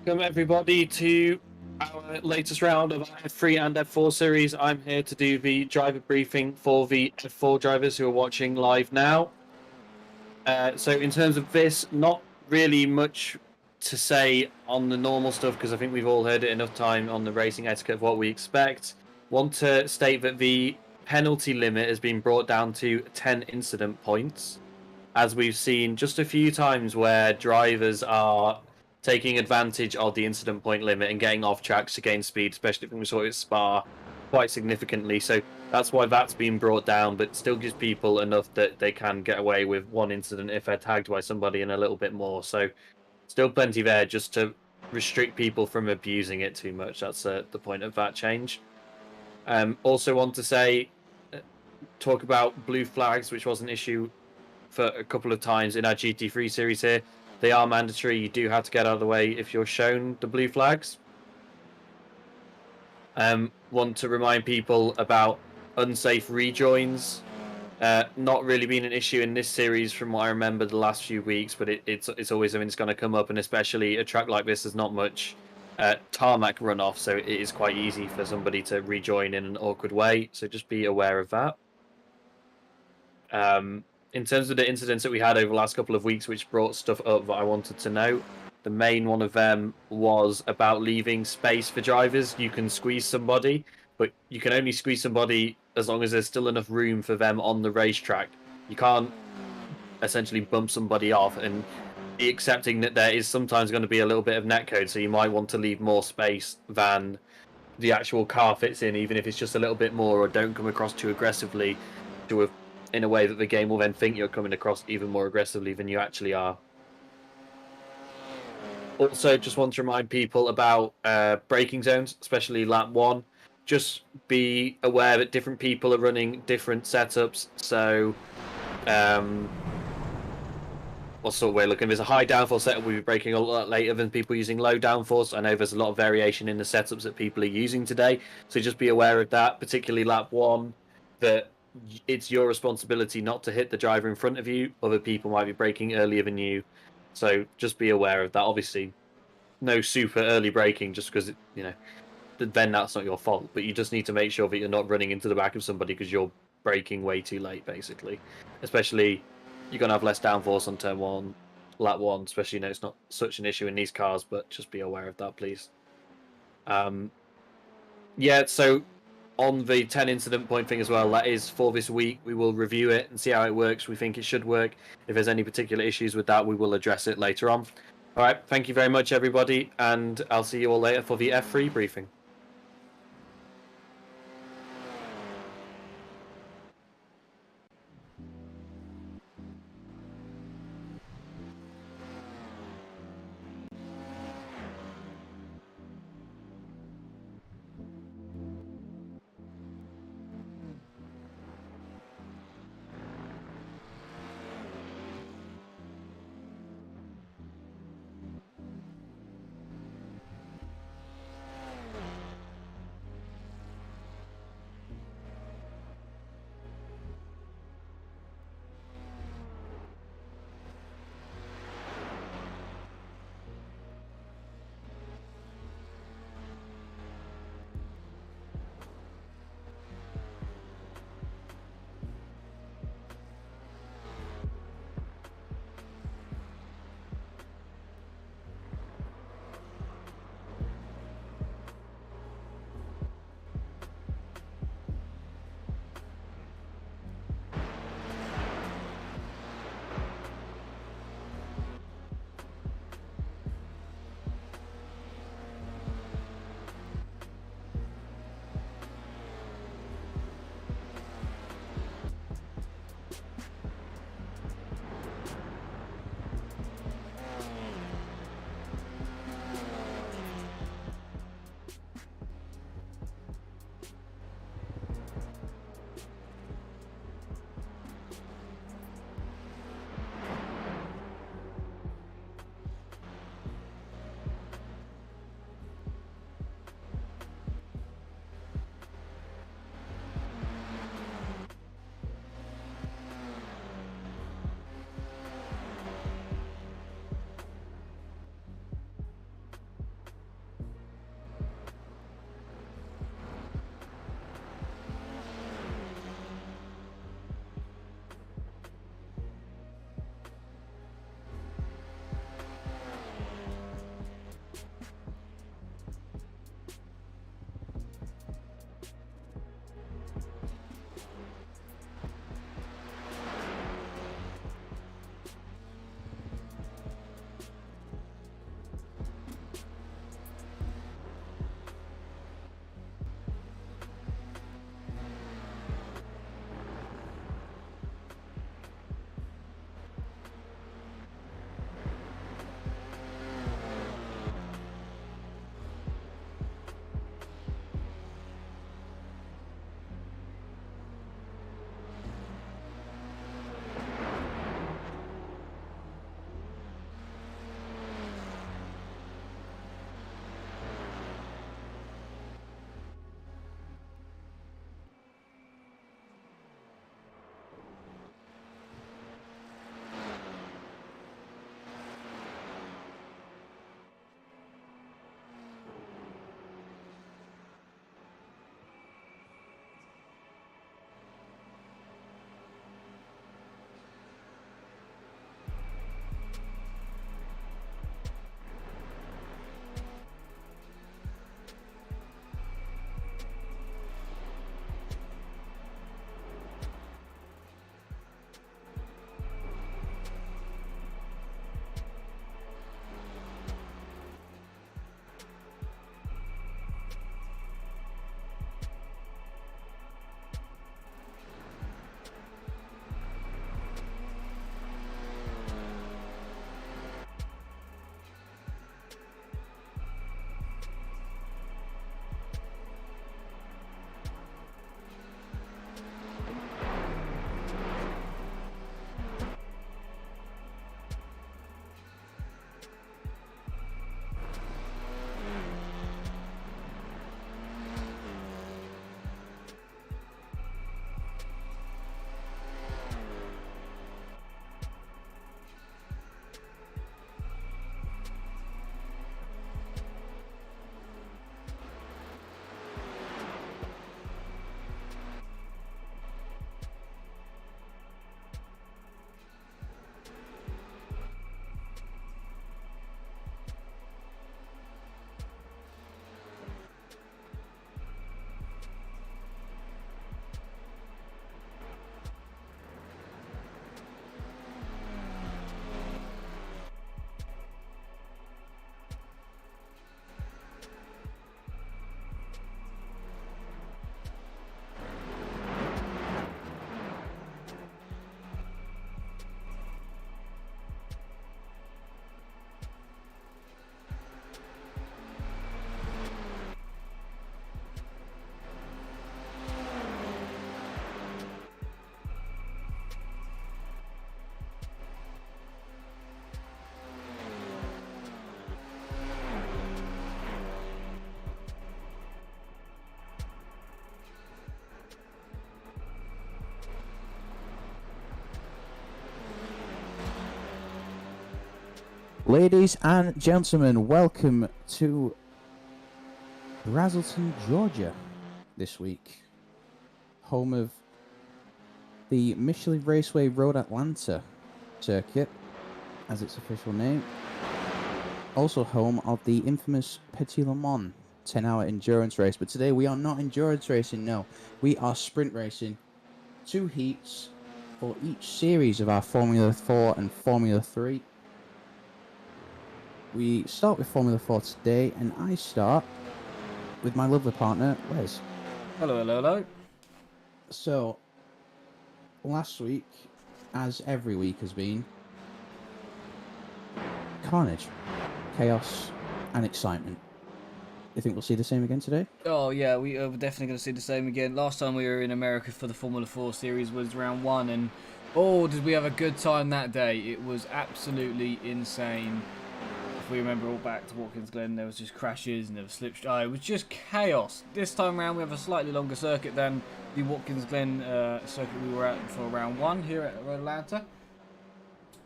Welcome everybody to our latest round of our F3 and F4 series. I'm here to do the driver briefing for the F4 drivers who are watching live now. So in terms of this, not really much to say on the normal stuff because I think we've all heard it enough time on the racing etiquette of what we expect. Want to state that the penalty limit has been brought down to 10 incident points, as we've seen just a few times where drivers are taking advantage of the incident point limit and getting off tracks to gain speed, especially when we saw it at Spa quite significantly. So that's why that's been brought down, but still gives people enough that they can get away with one incident if they're tagged by somebody and a little bit more. So still plenty there just to restrict people from abusing it too much. That's the point of that change. Also want to say, talk about blue flags, which was an issue for a couple of times in our GT3 series here. They are mandatory. You do have to get out of the way if you're shown the blue flags. Want to remind people about unsafe rejoins. Not really been an issue in this series from what I remember the last few weeks, but it's always something that's going to come up, and especially a track like this, there's not much tarmac runoff, so it is quite easy for somebody to rejoin in an awkward way, so just be aware of that. In terms of the incidents that we had over the last couple of weeks, which brought stuff up that I wanted to know, the main one of them was about leaving space for drivers. You can squeeze somebody, but you can only squeeze somebody as long as there's still enough room for them on the racetrack. You can't essentially bump somebody off, and be accepting that there is sometimes going to be a little bit of netcode, so you might want to leave more space than the actual car fits in, even if it's just a little bit more, or don't come across too aggressively in a way that the game will then think you're coming across even more aggressively than you actually are. Also, just want to remind people about braking zones, especially lap 1. Just be aware that different people are running different setups. So, what sort of way looking? There's a high downforce setup we'll be braking a lot later than people using low downforce. I know there's a lot of variation in the setups that people are using today. So just be aware of that, particularly lap 1, that it's your responsibility not to hit the driver in front of you. Other people might be braking earlier than you. So just be aware of that. Obviously, no super early braking just because, then that's not your fault. But you just need to make sure that you're not running into the back of somebody because you're braking way too late, basically. Especially, you're going to have less downforce on turn 1, lap 1, especially, it's not such an issue in these cars, but just be aware of that, please. Yeah, so on the 10 incident point thing as well, that is for this week. We will review it and see how it works. We think it should work. If there's any particular issues with that, we will address it later on. All right, thank you very much, everybody, and I'll see you all later for the F3 briefing. Ladies and gentlemen, welcome to Brazelton, Georgia this week. Home of the Michelin Raceway Road Atlanta circuit, as its official name. Also home of the infamous Petit Le Mans 10-hour endurance race. But today we are not endurance racing, no. We are sprint racing. 2 heats for each series of our Formula 4 and Formula 3. We start with Formula 4 today, and I start with my lovely partner, Les. Hello, hello, hello. So, last week, as every week has been, carnage, chaos, and excitement. You think we'll see the same again today? Oh yeah, we're definitely going to see the same again. Last time we were in America for the Formula 4 series was round 1, and oh, did we have a good time that day. It was absolutely insane. If we remember all back to Watkins Glen, there was just crashes and there was slipstream. It was just chaos. This time around we have a slightly longer circuit than the Watkins Glen circuit we were at for round 1 here at Atlanta.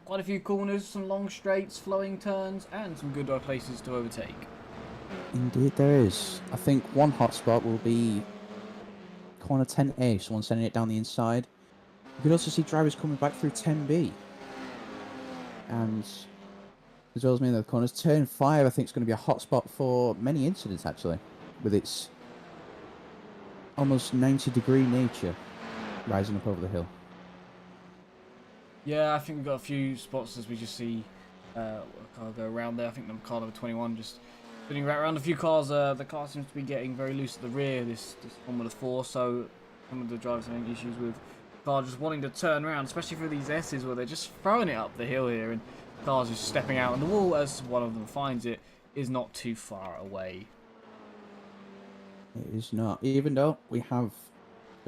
Quite a few corners, some long straights, flowing turns, and some good places to overtake. Indeed there is. I think one hotspot will be corner 10A, someone sending it down the inside. You could also see drivers coming back through 10B. And as well as many of the corners, turn 5 I think is going to be a hotspot for many incidents actually, with its almost 90-degree nature rising up over the hill. Yeah, I think we've got a few spots as we just see a car go around there. I think the car number 21 just spinning right around a few cars. The car seems to be getting very loose at the rear, this Formula 4, so some of the drivers are having issues with the car just wanting to turn around, especially for these S's where they're just throwing it up the hill here and cars just stepping out, and the wall, as one of them finds it, is not too far away. It is not. Even though we have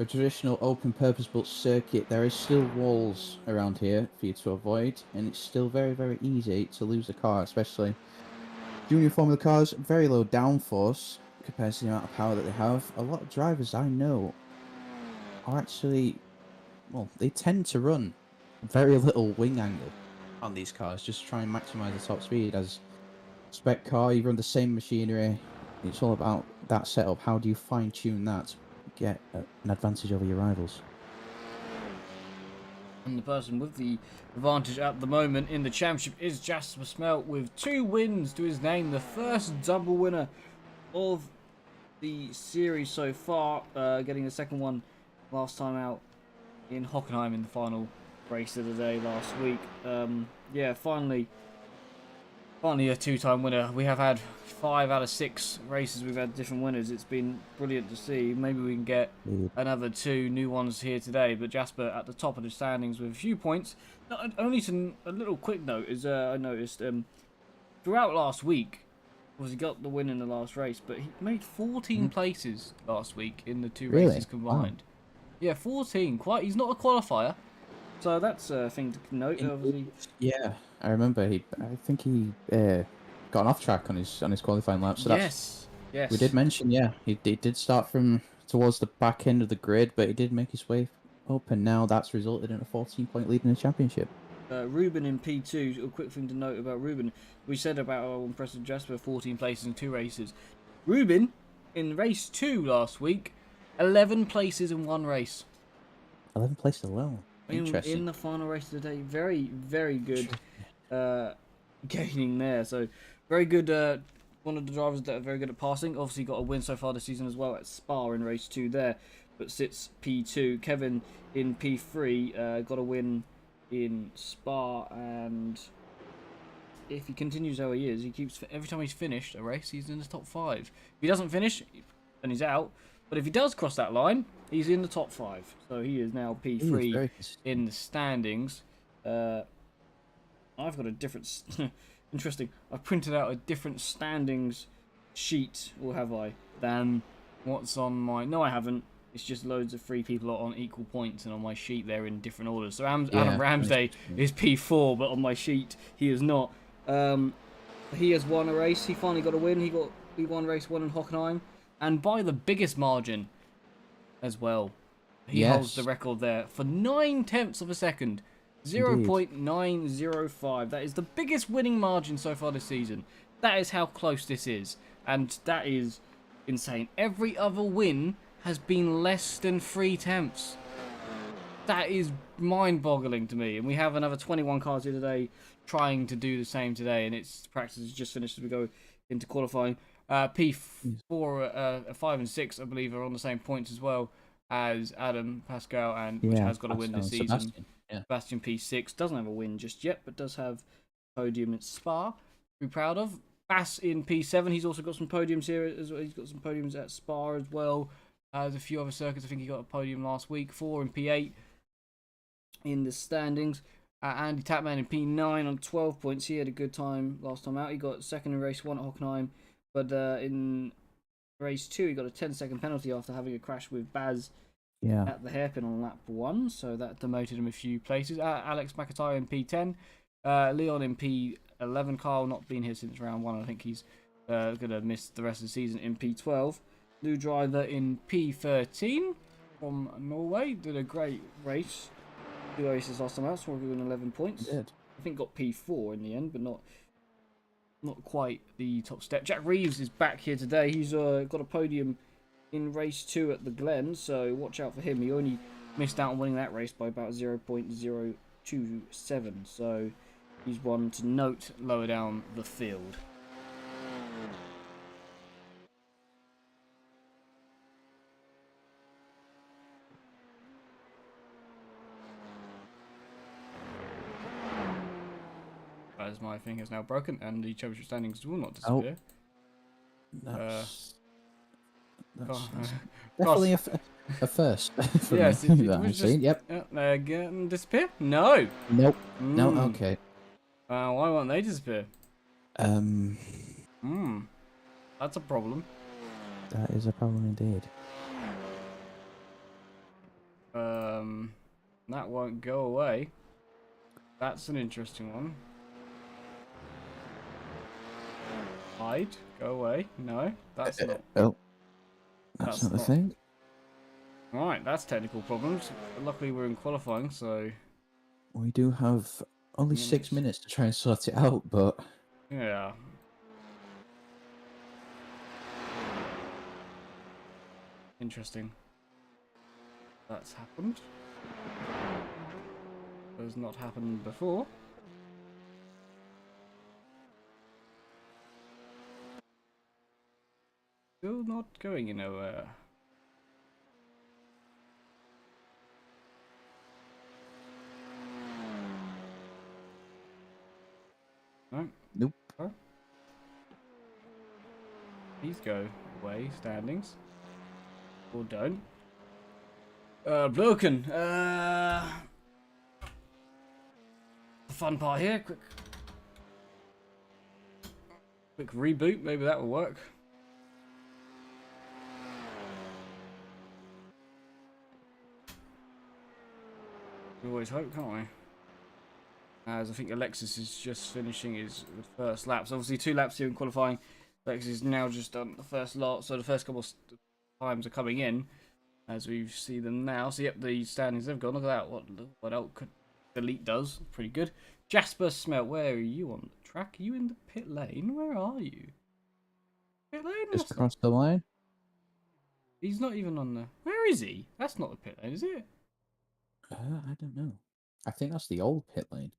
a traditional open purpose built circuit, there is still walls around here for you to avoid, and it's still very, very easy to lose the car, especially junior Formula cars, very low downforce compared to the amount of power that they have. A lot of drivers I know are actually, well, they tend to run very little wing angle on these cars, just to try and maximize the top speed. As spec car, you run the same machinery, it's all about that setup. How do you fine tune that to get an advantage over your rivals? And the person with the advantage at the moment in the championship is Jasper Smelt with 2 wins to his name. The first double winner of the series so far, getting the second one last time out in Hockenheim in the final race of the day last week. Yeah, finally a 2-time winner. We have had 5 out of 6 races we've had different winners. It's been brilliant to see. Maybe we can get another 2 new ones here today. But Jasper at the top of the standings with a few points. Only a little quick note is I noticed throughout last week, he got the win in the last race, but he made 14 places last week in the 2 races combined. Wow. Yeah, 14. He's not a qualifier, so that's a thing to note. Obviously. Yeah, I remember. I think he got an off track on his qualifying lap. So yes. We did mention, yeah, he did start from towards the back end of the grid, but he did make his way up, and now that's resulted in a 14-point lead in the championship. Ruben in P2, a quick thing to note about Ruben. We said about how impressive Jasper, 14 places in 2 races. Ruben, in race 2 last week, 11 places in 1 race. 11 places alone. Interesting. In the final race of the day. Very, very good gaining there. So, very good. One of the drivers that are very good at passing. Obviously got a win so far this season as well at Spa in race 2 there, but sits P2. Kevin in P3 got a win in Spa, and if he continues how he is, he keeps, every time he's finished a race, he's in the top 5. If he doesn't finish, then he's out. But if he does cross that line, he's in the top 5. So he is now P3 in the standings. I've got a different... Interesting. I've printed out a different standings sheet, or have I, than what's on my... No, I haven't. It's just loads of 3 people on equal points, and on my sheet they're in different orders. So Adam Ramsday is P4, but on my sheet he is not. He has won a race. He finally got a win. He won race 1 in Hockenheim, and by the biggest margin as well. He holds the record there for 9/10 of a second. 0.905. That is the biggest winning margin so far this season. That is how close this is. And that is insane. Every other win has been less than 3/10. That is mind-boggling to me. And we have another 21 cars here today trying to do the same today. And its practice has just finished as we go into qualifying. P4, 5 and 6, I believe, are on the same points as well as Adam, Pascal, and which has got a win this season. Sebastian. Yeah. Sebastian P6 doesn't have a win just yet, but does have a podium at Spa to be proud of. Bass in P7, he's also got some podiums here as well. He's got some podiums at Spa as well as a few other circuits. I think he got a podium last week. 4 in P8 in the standings. Andy Tapman in P9 on 12 points. He had a good time last time out. He got second in race 1 at Hockenheim, but in race 2 he got a 10-second penalty after having a crash with Baz at the hairpin on lap 1, so that demoted him a few places. Alex McIntyre in P10, Leon in P11. Carl not been here since round 1. I think he's going to miss the rest of the season in P12. New driver in P13 from Norway. Did a great race. 2 races last time out, so we're doing 11 points. I think got P4 in the end, but not quite the top step. Jack Reeves is back here today. He's got a podium in race 2 at the Glen, so watch out for him. He only missed out on winning that race by about 0.027, so he's one to note lower down the field. As my thing has now broken, and the championship standings will not disappear. That's Gosh. definitely a first. Yes, me, it that was I've seen. just Yep. Disappear? No. Nope. No. Okay. Why won't they disappear? That's a problem. That is a problem indeed. That won't go away. That's an interesting one. Hide? Go away? No, that's not. Oh, that's not the thing. Right, that's technical problems. Luckily, we're in qualifying, so We do have only 6 minutes to try and sort it out, but yeah. Interesting. That's happened. Has not happened before. Still not going anywhere. No. nope. Please go away, standings. Or don't. Broken. The fun part here. Quick reboot. Maybe that will work. We always hope, can't we? As I think Alexis is just finishing his first laps. Obviously, 2 laps here in qualifying. Alexis is now just done the first lot, so the first couple of times are coming in as we see them now. So, yep, the standings have gone. Look at that. What else could Delete does? Pretty good. Jasper Smelt, where are you on the track? Are you in the pit lane? Where are you? Pit lane? Just across the line. He's not even on the. Where is he? That's not the pit lane, is it? I don't know. I think that's the old pit lane.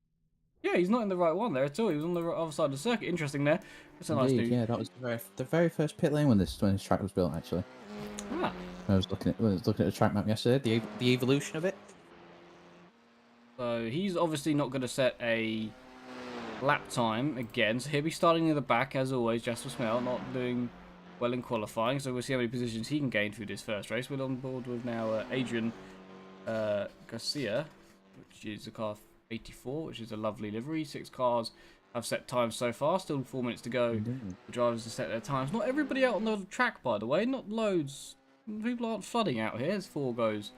Yeah, he's not in the right one there at all. He was on the other side of the circuit. Interesting there. That's a nice Indeed, new. yeah, that was the very first pit lane when this track was built. Actually, Ah. I was looking at the track map yesterday. The evolution of it. So he's obviously not going to set a lap time again. So he'll be starting in the back as always. Jasper Smelt not doing well in qualifying. So we'll see how many positions he can gain through this first race. We're on board with now Adrian Garcia, which is a car 84, which is a lovely livery. 6 cars have set times so far. Still 4 minutes to go. The drivers have set their times. Not everybody out on the track, by the way. Not loads. People aren't flooding out here. As 4 goes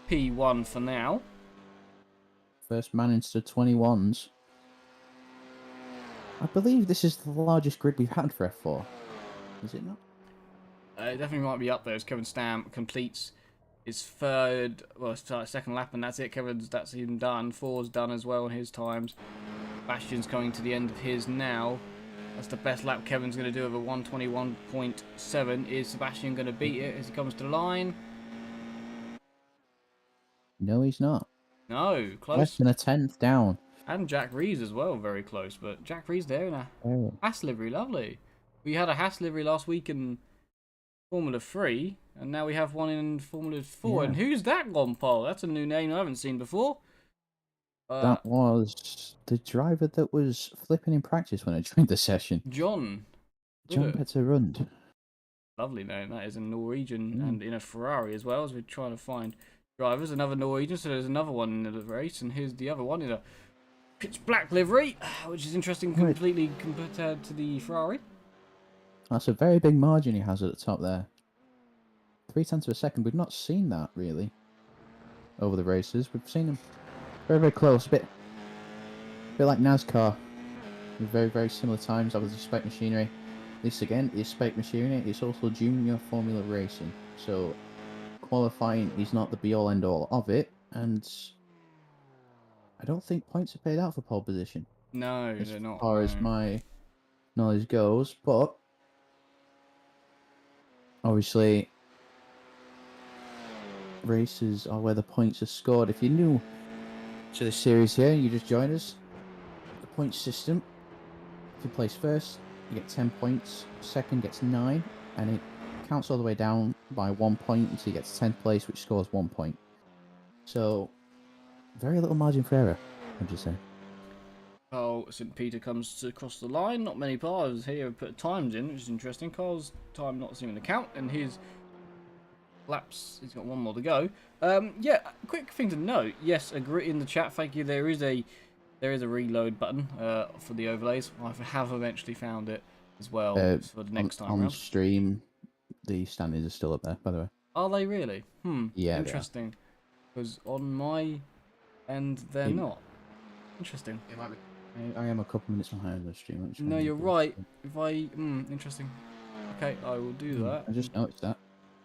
P1 for now. First man into 21s. I believe this is the largest grid we've had for F4. Is it not? It definitely might be up there as Kevin Stam completes his third, well, second lap, and that's it. That's him done. Four's done as well in his times. Bastian's coming to the end of his now. That's the best lap Kevin's going to do of a 121.7. Is Sebastian going to beat it as he comes to the line? No, he's not. No, close. Less than a tenth down. And Jack Rees as well, very close. But Jack Rees there in a Haas livery, lovely. We had a Haas livery last week in Formula 3, and now we have one in Formula 4. Yeah. And who's that gone, Paul? That's a new name I haven't seen before. That was the driver that was flipping in practice when I joined the session. John Petter Rund. Lovely name. That is a Norwegian and in a Ferrari as well, as we're trying to find drivers. Another Norwegian, so there's another one in the race, and here's the other one in a pitch black livery, which is interesting completely compared to the Ferrari. That's a very big margin he has at the top there. 0.3 of a second. We've not seen that really over the races. We've seen him very, very close. A bit like NASCAR. With very, very similar times. Obviously, spec machinery. This again is spec machinery. It's also junior Formula racing. So qualifying is not the be-all end-all of it, and I don't think points are paid out for pole position. No, they're not. As far as my knowledge goes, but obviously races are where the points are scored. If you're new to the series here, you just join us. The point system. If you place first, you get 10 points. Second gets 9, and it counts all the way down by 1 point until you get to 10th place, which scores 1 point. So, very little margin for error, would you say? Carl St. Peter comes to cross the line. Not many cars here put times in, which is interesting. Carl's time not seeming to count, and his laps, he's got one more to go. Yeah, quick thing to note. Yes, agree in the chat. Thank you. There is a reload button for the overlays. I have eventually found it as well for the next time on around. stream, the standings are still up there, by the way. Are they really? Yeah. Interesting. Because on my end, they're not. Interesting. It might be. I am a couple minutes behind the stream. No, you're right. If I interesting. Okay, I will do that. I just noticed that.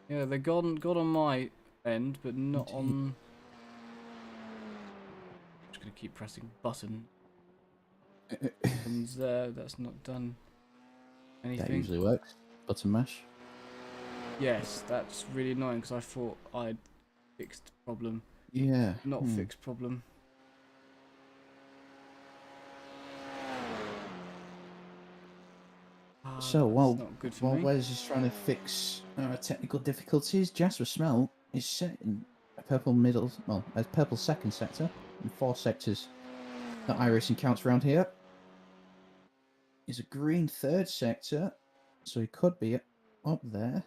Yeah, they're gone on my end, but not on. I'm just gonna keep pressing button. And that's not done anything. That usually works. Button mash. Yes, that's really annoying because I thought I'd fixed problem. Yeah. Not fixed problem. So while me. Wes is trying to fix technical difficulties, Jasper Smell is set in a purple a purple second sector, and 4 sectors that iRacing counts around here. Is a green third sector, so he could be up there.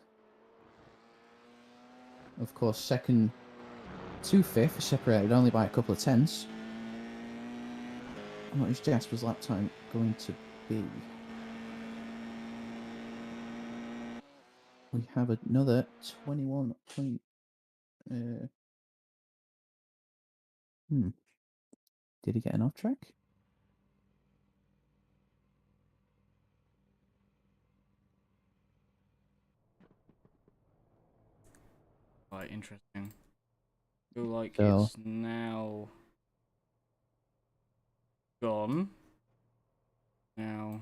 Of course, second to fifth are separated only by a couple of tenths. And what is Jasper's lap time going to be? We have another 21 point. Did he get an off track? Quite interesting. Feel like So, it's now gone. Now.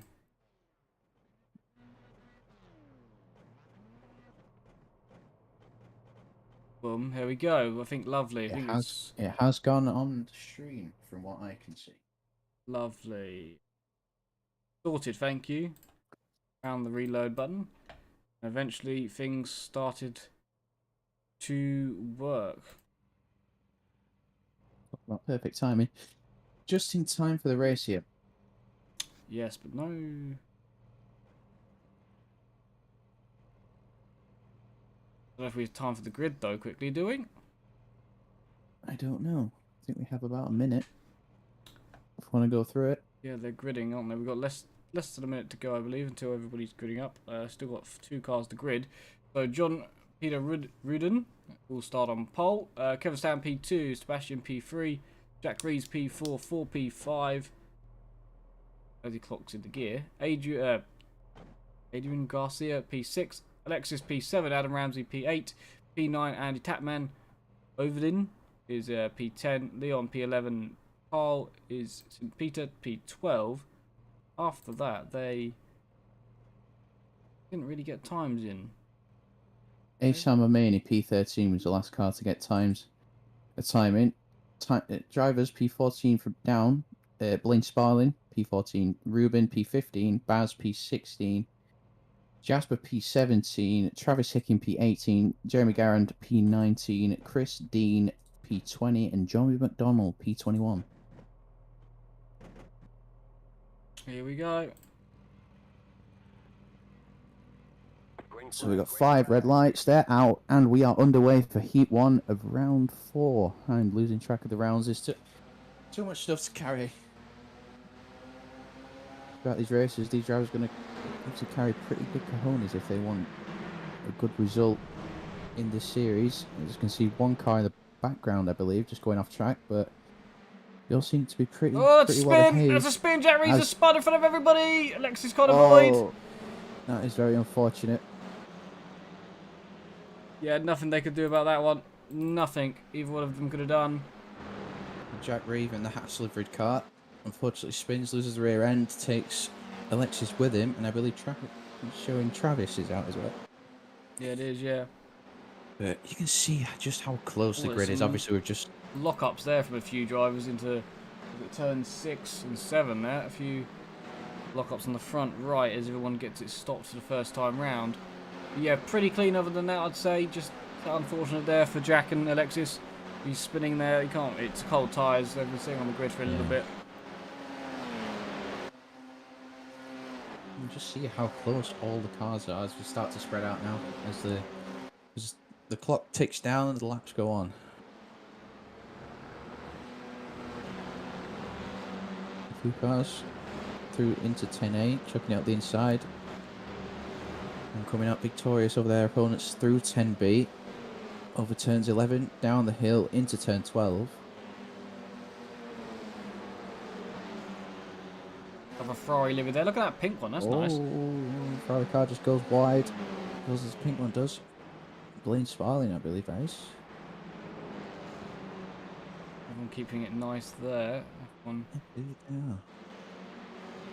Boom, here we go. I think lovely. It has gone on the stream from what I can see. Lovely. Sorted, thank you. Found the reload button. Eventually things started to work. Not perfect timing. Just in time for the race here. Yes, but no. I don't know if we have time for the grid though, quickly, do we? I don't know. I think we have about a minute. If we want to go through it. Yeah, they're gridding, aren't they? We've got less than a minute to go, I believe, until everybody's gridding up. Still got 2 cars to grid. So John Peter Rudden will start on pole. Kevin Stan P2, Sebastian P3, Jack Rees P4, 4P5. As he clocks into gear. Adrian Garcia P6, Alexis P7, Adam Ramsey P8, P9, Andy Tapman. Overlin is P10. Leon, P11. Carl is St. Peter, P12. After that, they didn't really get times in. Asam Amani, P13 was the last car to get a time in. Drivers, P14 from down. Blaine Sparling, P14. Ruben, P15. Baz, P16. Jasper, P17. Travis Hickin, P18. Jeremy Garand, P19. Chris Dean, P20. And Johnny McDonald, P21. Here we go. So we've got 5 red lights, they're out, and we are underway for Heat 1 of Round 4. I'm losing track of the rounds, there's too much stuff to carry. Throughout these races, these drivers are going to have to carry pretty big cojones if they want a good result in this series. As you can see, one car in the background, I believe, just going off track, but they all seem to be pretty, Oh, it's pretty a well spin! behaved. There's a spin! Jack Reed's a spun in front of everybody! Alexis can't avoid! That is very unfortunate. Yeah, nothing they could do about that one. Nothing either one of them could have done. Jack Reeve in the Hatch livered car unfortunately spins, loses the rear end, takes Alexis with him, and I believe showing Travis is out as well. Yeah, it is, yeah. But you can see just how close the grid is. Obviously, we've just lock-ups there from a few drivers into turn 6 and 7 there. A few lock-ups on the front right as everyone gets it stopped for the first time round. But yeah, pretty clean other than that, I'd say. Just unfortunate there for Jack and Alexis. He's spinning there. He can't. It's cold tyres. They've been sitting on the grid for a little bit. you just see how close all the cars are as we start to spread out now. As the clock ticks down and the laps go on. A few cars through into 10A, chucking out the inside. And coming out victorious over their opponents through 10B. Over turns 11, down the hill into turn 12. Have a Ferrari livery there. Look at that pink one. That's nice. Ferrari car just goes wide. Goes as the pink one does. Blaine Sparling, I believe that is. Everyone keeping it nice there. One. Yeah.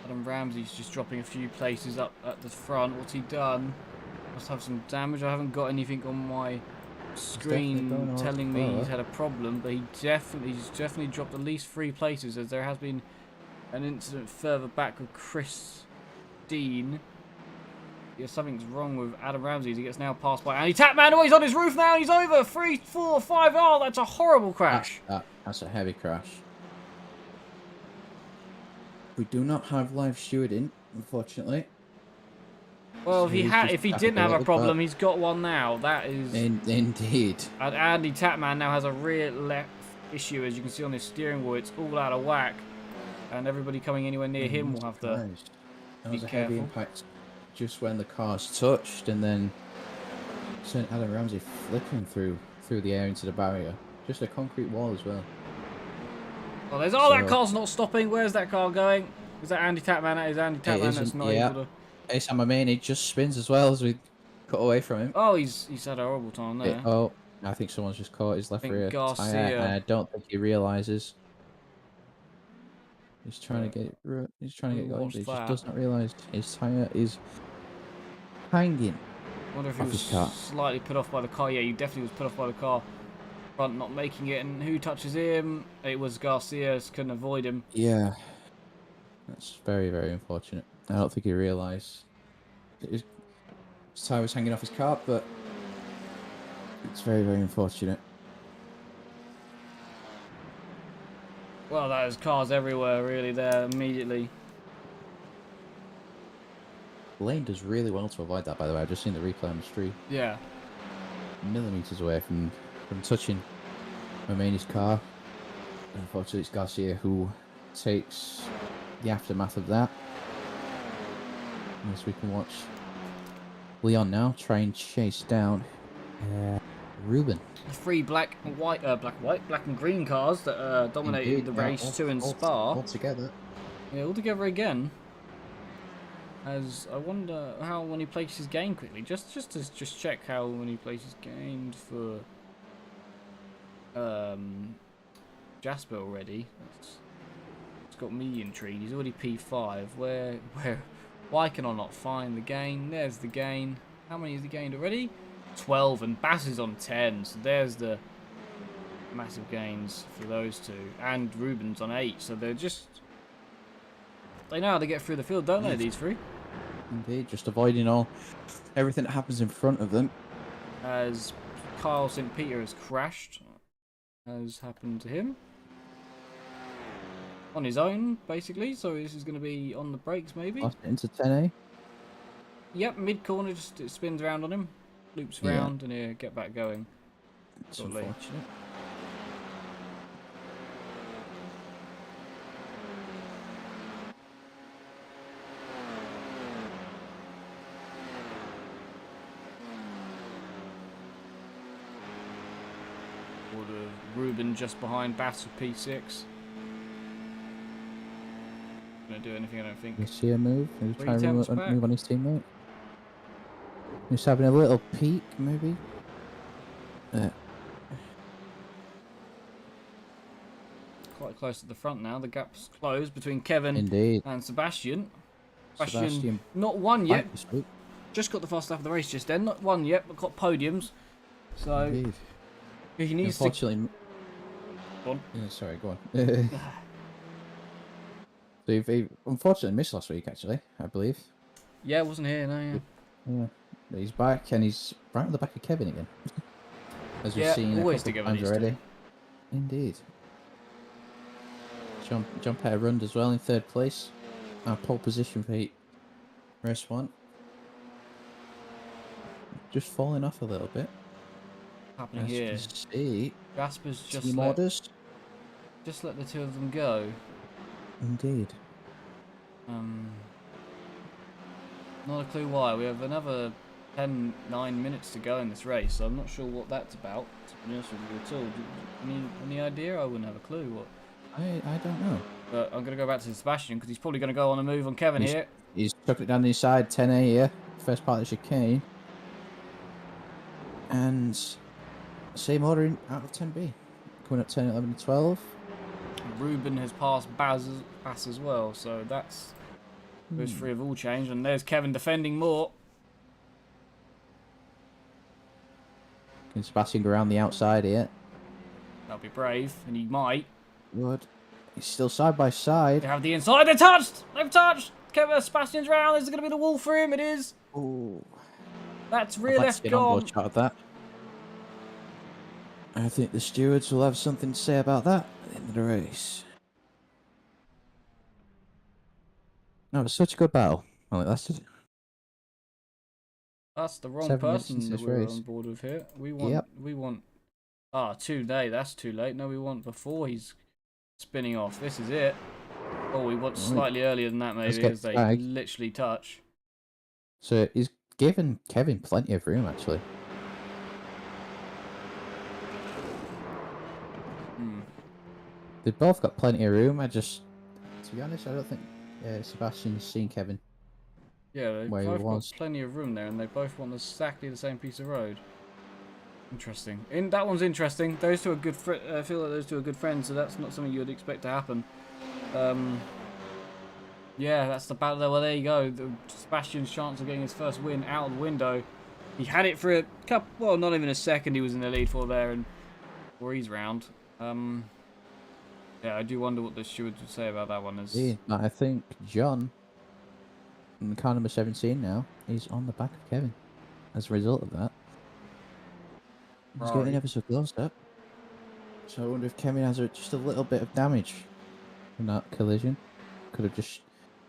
Adam Ramsey's just dropping a few places up at the front. What's he done? Must have some damage. I haven't got anything on my screen telling me he's had a problem, but he's definitely dropped at least 3 places, as there has been an incident further back with Chris Dean. Yeah, something's wrong with Adam Ramsey. He gets now passed by Andy Tapman. Oh, he's on his roof now. He's over. 3, 4, 5. Oh, that's a horrible crash. That's a heavy crash. We do not have live stewarding, unfortunately. Well, So if he didn't have a problem, he's got one now. That is indeed. And Andy Tapman now has a rear left issue, as you can see on his steering wheel. It's all out of whack, and everybody coming anywhere near him will have to That be was a careful. heavy impact just when the cars touched, and then sent Adam Ramsey flipping through the air into the barrier. Just a concrete wall as well. Oh, that car's not stopping. Where's that car going? Is that Andy Tapman? That is Andy Tapman. That's not able to. Ace Amamani just spins as well as we cut away from him. Oh, he's had a horrible time there. I think someone's just caught his left rear Garcia. tyre, and I don't think he realises. He's trying to get going, but he just does not realise his tyre is hanging. I wonder if he off was his car. slightly put off by the car. Yeah, he definitely was put off by the car. Front not making it, and who touches him? It was Garcia. Couldn't avoid him. Yeah, that's very, very unfortunate. I don't think he realised his tyre was hanging off his car, but it's very, very unfortunate. Well, there's cars everywhere, really, there immediately. Lane does really well to avoid that, by the way. I've just seen the replay on the street. Yeah. Millimetres away from touching Romani's car. Unfortunately, it's Garcia who takes the aftermath of that. As we can watch Leon now try and chase down Ruben. 3 black and green cars that dominated the race 2 in Spa. All together. Yeah, all together again. As I wonder how many places gained quickly. Just to check how many places gained for Jasper already. It's got me intrigued. He's already P5. Why can I not find the gain? There's the gain. How many has he gained already? 12, and Bass is on 10. So there's the massive gains for those two. And Ruben's on 8. So they know how to get through the field, don't they? These three. Indeed, just avoiding everything that happens in front of them. As Kyle St. Peter has crashed, as happened to him. On his own, basically, so this is going to be on the brakes, maybe? Lost it into 10A. Yep, mid-corner, just it spins around on him, loops round, and here, get back going. It's unfortunate. Ruben just behind Bass with P6. Gonna do anything, I don't think. You see a move? He's Three trying to temps move on his teammate. He's having a little peek, maybe. Quite close to the front now. The gap's closed between Kevin Indeed. and Sebastian. Sebastian not won yet. Right, Just got the fast lap of the race just then. Not won yet, but got podiums. So Indeed. he needs to. Unfortunately. Go on. Yeah, sorry, go on. So he unfortunately missed last week, actually, I believe. Yeah, wasn't here, no, yeah. Yeah. But he's back, and he's right on the back of Kevin again. As we've seen always a couple together of times these already. two. Indeed. Jump out of run as well in 3rd place. Pole position for race 1. Just falling off a little bit. Happening As you here. can see, Jasper's team orders. just let the two of them go. Indeed. Not a clue why. We have another 9 minutes to go in this race, so I'm not sure what that's about, to be honest with you at all. Any idea? I wouldn't have a clue what. I don't know. But I'm going to go back to Sebastian, because he's probably going to go on a move on Kevin here. He's took it down the side, 10A here. First part of the chicane. And same order out of 10B. Coming up 10, 11, and 12. Ruben has passed Bass as well, so that's those three have all changed. And there's Kevin defending more. Can Sebastian go around the outside here? That'll be brave, and he might. Good. He's still side by side. They have the inside. They're touched! They've touched! Kevin, Sebastian's round. This is going to be the wall for him. It is. Ooh. That's I'd rear like to left get an onboard gone. shot of that. I think the stewards will have something to say about that at the end of the race. No, it was such a good battle. Well, it lasted. That's the wrong 7 minutes person into that this we're race. on board with here. We want. Ah, too late. That's too late. No, we want before he's spinning off. This is it. Oh, we want slightly earlier than that, maybe, as they literally touch. So he's given Kevin plenty of room, actually. They've both got plenty of room. To be honest, I don't think Sebastian's seen Kevin. Yeah, they where he both got was. plenty of room there, and they both want exactly the same piece of road. Interesting. That one's interesting. Those two are good. I feel like those two are good friends, so that's not something you would expect to happen. Yeah, that's the battle there. Well, there you go. Sebastian's chance of getting his first win out of the window. He had it for a couple. Well, not even a second. He was in the lead for there, and he's round. Yeah, I do wonder what the stewards would say about that one. Yeah, I think John, in car number 17 now, is on the back of Kevin as a result of that. He's getting ever so close up. So I wonder if Kevin has just a little bit of damage from that collision. Could have just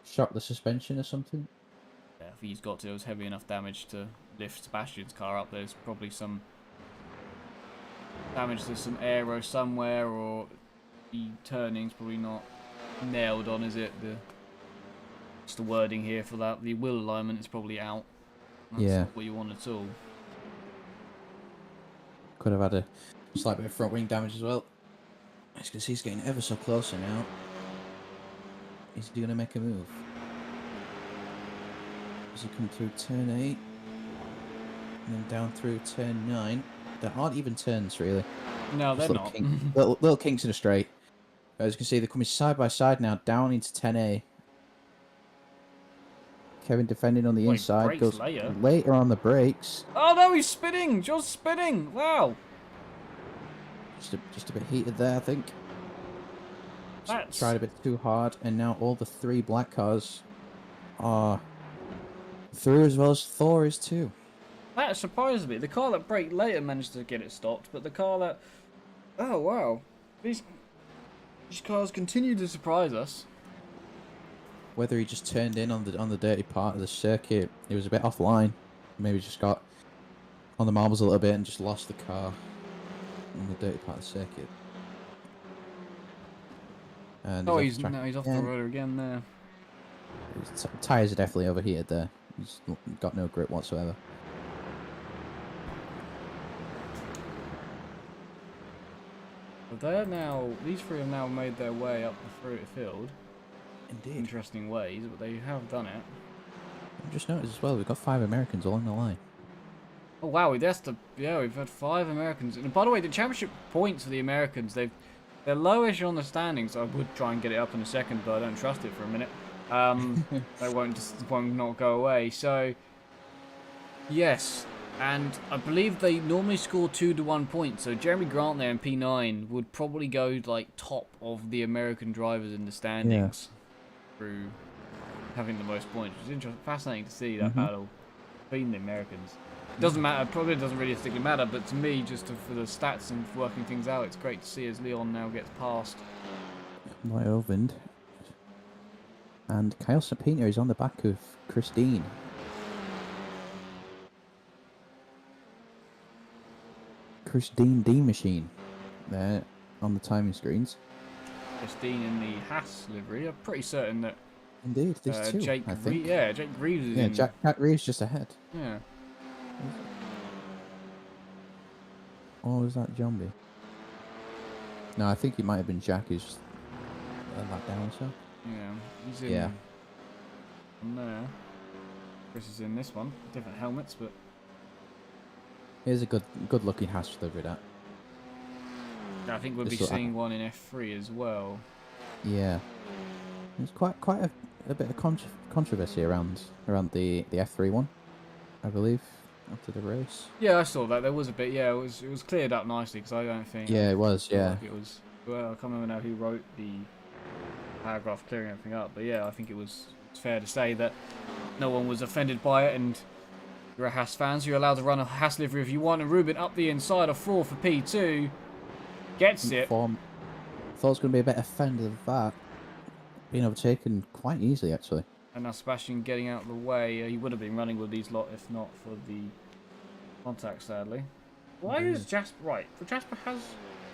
shocked the suspension or something. Yeah, if he's got to, it was heavy enough damage to lift Sebastian's car up. There's probably some damage to some aero somewhere, or the turning's probably not nailed on, is it? Just the wording here for that. The wheel alignment is probably out. That's not what you want at all. Could have had a slight bit of front wing damage as well. As you can see, he's getting ever so closer now. Is he going to make a move? As you come through turn 8, and then down through turn 9. There aren't even turns, really. No, Just they're little not. little kinks in a straight. As you can see, they're coming side by side now, down into 10A. Kevin defending on the Well, he inside, brakes goes later. later on the brakes. Oh no, he's spinning! John's spinning! Wow! Just a bit heated there, I think. That's... Tried a bit too hard, and now all the 3 black cars are through, as well as Thor is too. That surprised me. The car that braked later managed to get it stopped, but the car that... Oh, wow. These cars continue to surprise us. Whether he just turned in on the dirty part of the circuit, he was a bit offline. Maybe just got on the marbles a little bit and just lost the car on the dirty part of the circuit. And Oh, he's he's off the road again there. His tyres are definitely overheated there. He's got no grip whatsoever. But they're now... These 3 have now made their way up the field. Indeed. Interesting ways, but they have done it. I just noticed as well, we've got 5 Americans along the line. Oh wow, that's the... Yeah, we've had 5 Americans. And by the way, the championship points for the Americans, they're lowish on the standings. I would try and get it up in a second, but I don't trust it for a minute. They won't not go away. So, yes. And I believe they normally score 2 to 1 points. So Jeremy Grant there in P9 would probably go like top of the American drivers in the standings through having the most points. It's interesting, fascinating to see that battle between the Americans. It doesn't matter, probably doesn't realistically matter, but to me, just for the stats and working things out, it's great to see as Leon now gets past. Right opened. And Kyle Sapina is on the back of Christine. Christine D Machine there on the timing screens. Christine in the Haas livery. I'm pretty certain that Indeed, these 2, Jake I think. Jake Reeves is in. Jack Reeves just ahead. Yeah. Or was that Jumbie? No, I think it might have been Jack who's that down, so. Yeah, he's in. Yeah. And there. Chris is in this one. Different helmets, but. Here's a good looking Haas livery that. I think we'll be seeing one in F3 as well. Yeah. There's quite a bit of controversy around the F3 one, I believe, after the race. Yeah, I saw that. There was a bit. Yeah, it was cleared up nicely because I don't think. Yeah, it was. Yeah. Like it was. Well, I can't remember now who wrote the paragraph clearing everything up, but yeah, I think it's fair to say that no one was offended by it, and you're a Haas fan, so you're allowed to run a Haas livery if you want. And Ruben up the inside of 4 for P2, gets it. Thought it was going to be a bit offended of that. Being overtaken quite easily, actually. And now Sebastian getting out of the way. He would have been running with these lot if not for the contact, sadly. Why is Jasper... Right, for Jasper has...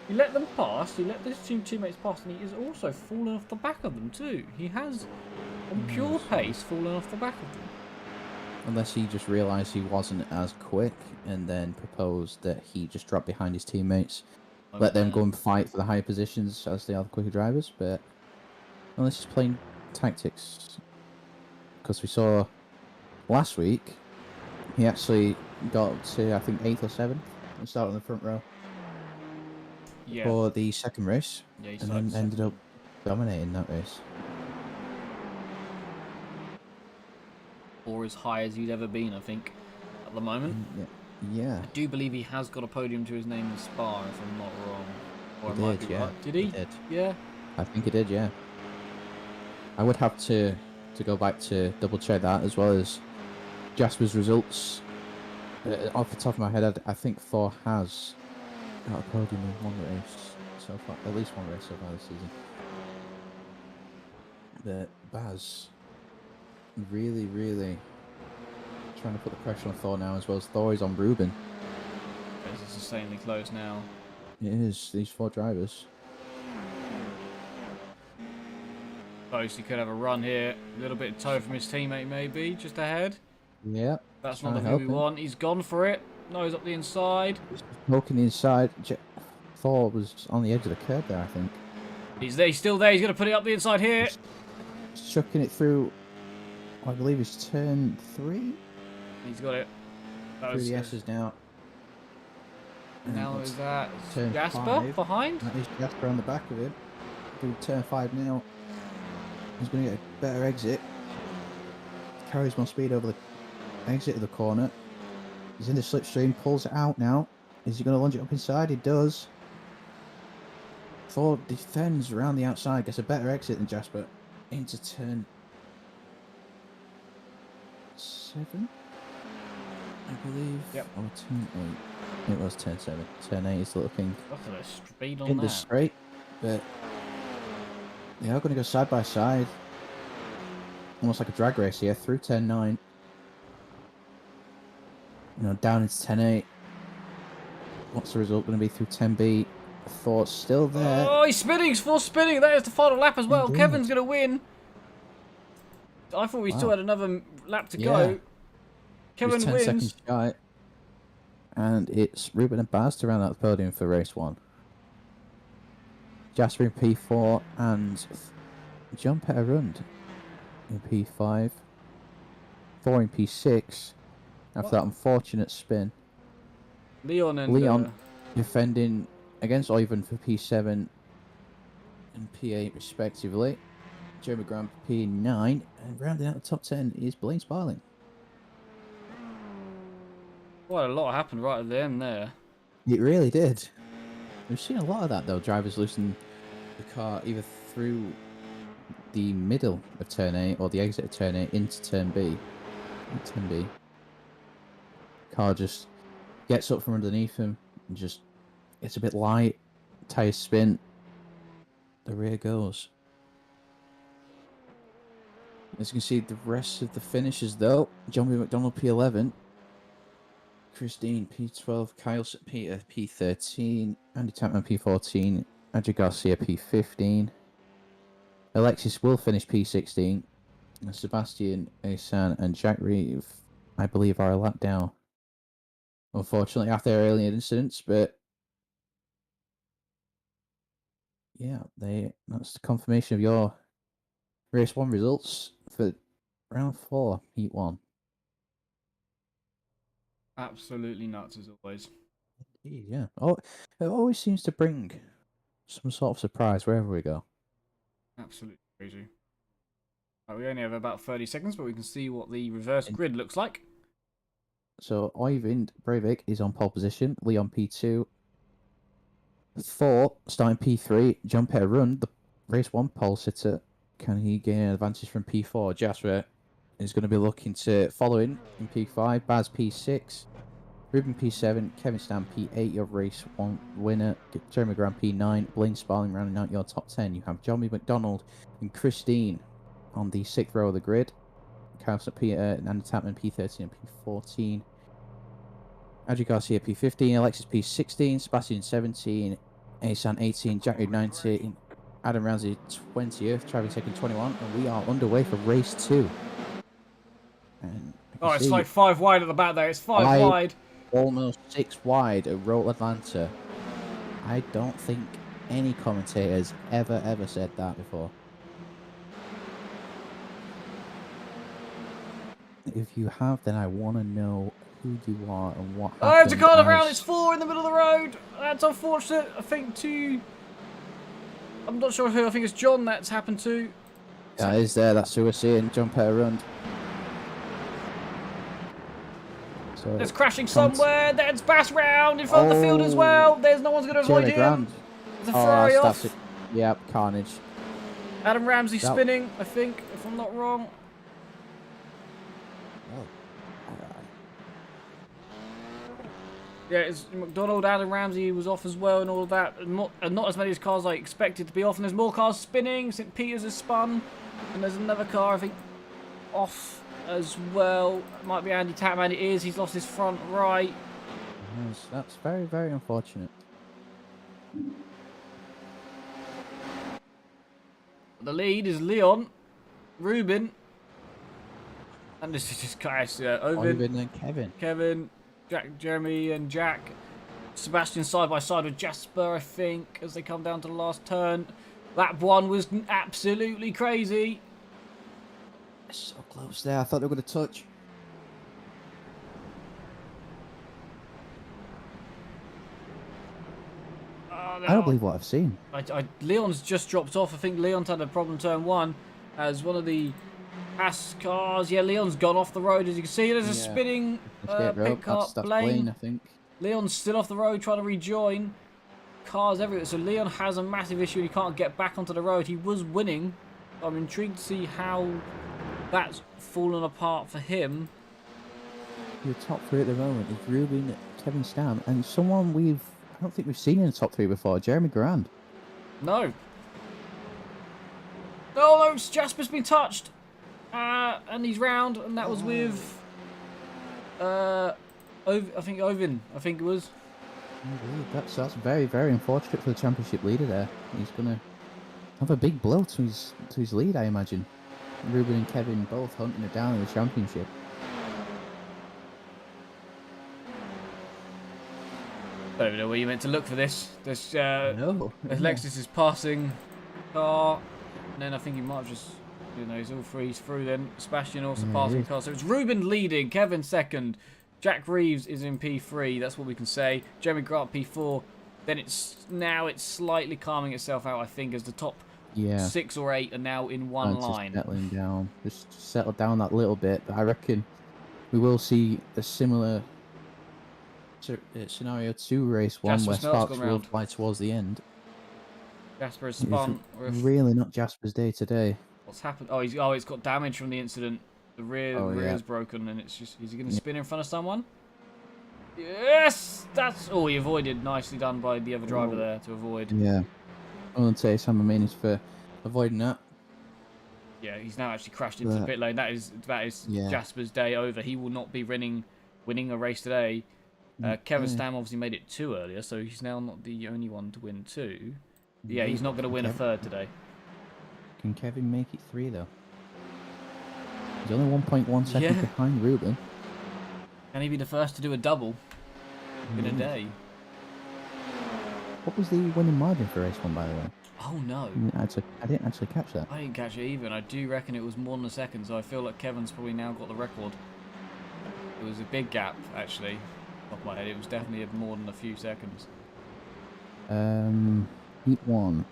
He let them pass, he let his 2 teammates pass, and he is also fallen off the back of them too. He has, on pure pace, fallen off the back of them. Unless he just realised he wasn't as quick and then proposed that he just drop behind his teammates. Let them go and fight for the higher positions as they are the quicker drivers, but... Unless he's playing tactics. Because we saw last week, he actually got to, I think, 8th or 7th and started on the front row for the second race. Yeah, he and then ended up dominating that race. Or as high as he's ever been, I think, at the moment. Yeah. I do believe he has got a podium to his name in Spa, if I'm not wrong. Or He might did, be yeah. right. Did he? He did. Yeah. I think he did, yeah. I would have to go back to double check that, as well as Jasper's results. Off the top of my head, I think Thor has got a podium in one race so far, at least one race so far this season. But Baz, really trying to put the pressure on Thor now, as well as Thor is on Ruben. It's insanely close now. It is, these 4 drivers. Close, he could have a run here. A little bit of toe from his teammate, maybe, just ahead. Yeah. That's not the view we want. He's gone for it. Nose up the inside. Poking the inside. Thor was on the edge of the curb there, I think. He's there. He's still there. He's going to put it up the inside here. Chucking it through I believe it's turn 3. He's got it. That Through was the S's now. And now it's is that turn Jasper 5. behind? That is Jasper on the back of him. Through turn 5 now. He's going to get a better exit. Carries more speed over the exit of the corner. He's in the slipstream, pulls it out now. Is he going to lunge it up inside? He does. Thor defends around the outside, gets a better exit than Jasper. Into turn 7, I believe. Yep. Or turn 8. It was turn 7. Turn 8 is looking Look at the speed on in the that. straight, but they are going to go side by side. Almost like a drag race here, through turn 9. You know, down into 10-8. What's the result going to be through 10B? Thought still there. Oh, he's spinning. He's full spinning. That is the final lap as well. Indeed. Kevin's going to win. I thought we still had another lap to go. Kevin He's 10 wins. seconds shy. And it's Ruben and Baz to round out the podium for race 1. Jasper in P4 and John Petterund in P5. 4 in P6. After that unfortunate spin. Leon defending against Ivan for P7 and P8 respectively. Jeremy Graham P9, and rounding out the top 10 is Blaine Sparling. Quite a lot happened right at the end there. It really did. We've seen a lot of that though. Drivers loosen the car either through the middle of turn 8 or the exit of turn 8 into turn B. Turn B. Car just gets up from underneath him and just gets a bit light. Tires spin. The rear goes. As you can see, the rest of the finishes though. John B. McDonald P11. Christine P12. Kyle Peter P13. Andy Tapman P14. Adja Garcia P15. Alexis will finish P16. And Sebastian Asan and Jack Reeve, I believe, are a lap down. Unfortunately, after their early incidents, but yeah, that's the confirmation of your race 1 results for round 4, heat 1. Absolutely nuts as always. Indeed, yeah. Oh, it always seems to bring some sort of surprise wherever we go. Absolutely crazy. Right, we only have about 30 seconds, but we can see what the reverse grid looks like. So Oyvind Breivik is on pole position, Leon P2. 4, starting P3, John Petterund, the race 1 pole sitter. Can he gain an advantage from P4? Jasper is going to be looking to follow in P5, Baz P6, Ruben P7, Kevin Stam P8, your race 1 winner, Jeremy Graham P9, Blaine Sparling rounding out your top 10. You have John B. McDonald and Christine on the 6th row of the grid, Carlson Peter and Andy Tapman P13 and P14. Adri Garcia P15, Alexis P16, Sebastian 17, Asan 18, Jack Reed 19, Adam Ramsey 20th, Travis Hicken 21, and we are underway for race 2. And oh, it's like 5 wide at the back there. It's 5 wide. Almost 6 wide at Roll Atlanta. I don't think any commentators ever said that before. If you have, then I want to know who you are and what happened. Oh, it's a corner round. It's 4 in the middle of the road. That's unfortunate. I think I'm not sure who. I think it's John that's happened to. That is there. That's who we're seeing. John Petterund. So it's crashing somewhere. There's Bass round in front of the field as well. There's no one's going to avoid him. There's a Ferrari off. Yep, carnage. Adam Ramsey spinning, I think, if I'm not wrong. Yeah, it's McDonald, Adam Ramsey was off as well and all of that. And not as many cars I expected to be off. And there's more cars spinning. St. Peter's is spun. And there's another car, I think, off as well. It might be Andy Tapman. It is. He's lost his front right. Yes, that's very, very unfortunate. The lead is Leon, Ruben. And this is just guys, Ovid and Kevin. Jack, Jeremy and Jack. Sebastian side by side with Jasper, I think, as they come down to the last turn. Lap 1 was absolutely crazy. So Close there. I thought they were going to touch. I don't believe what I've seen. Leon's just dropped off. I think Leon's had a problem turn 1 as one of the pass cars. Yeah, Leon's gone off the road. As you can see, there's a spinning pit car. That's Blaine, Blaine, I think. Leon's still off the road trying to rejoin. Cars everywhere. So Leon has a massive issue. He can't get back onto the road. He was winning. I'm intrigued to see how that's fallen apart for him. Your top 3 at the moment is Ruben, Kevin Stam, and someone I don't think we've seen in the top 3 before, Jeremy Grand. No. No, Jasper's been touched. And he's round, and that was with I think Ovin. I think it was. That's very, very unfortunate for the championship leader there. He's gonna have a big blow to his lead, I imagine. Ruben and Kevin both hunting it down in the championship. I don't even know where you meant to look for this. This No. Alexis is passing car, and then I think he might have just, he's all three. He's through then. Sebastian also passing car. So it's Ruben leading, Kevin second, Jack Reeves is in P3. That's what we can say. Jeremy Grant P4. Then it's slightly calming itself out, I think, as the top 6 or 8 are now in one line. Settling down, just settle down that little bit. But I reckon we will see a similar scenario to race 1 where sparks will fly towards the end. Jasper has spun. Really not Jasper's day today. What's happened? Oh, it's got damage from the incident. The rear is broken, and it's just, is he going to spin in front of someone? Yes, he avoided. Nicely done by the other driver there to avoid. Yeah, I want to say Sam Manis for avoiding that. Yeah, he's now actually crashed into the pit lane. That is Jasper's day over. He will not be winning a race today. Kevin Stam obviously made it 2 earlier, so he's now not the only one to win 2. Yeah, he's not going to win a 3rd today. Can Kevin make it 3 though? He's only 1.1 seconds behind Ruben. Can he be the first to do a double in a day? What was the winning margin for race 1, by the way? Oh no. I didn't actually catch that. I didn't catch it either, and I do reckon it was more than a second, so I feel like Kevin's probably now got the record. It was a big gap, actually. Off my head, it was definitely more than a few seconds. Heat 1.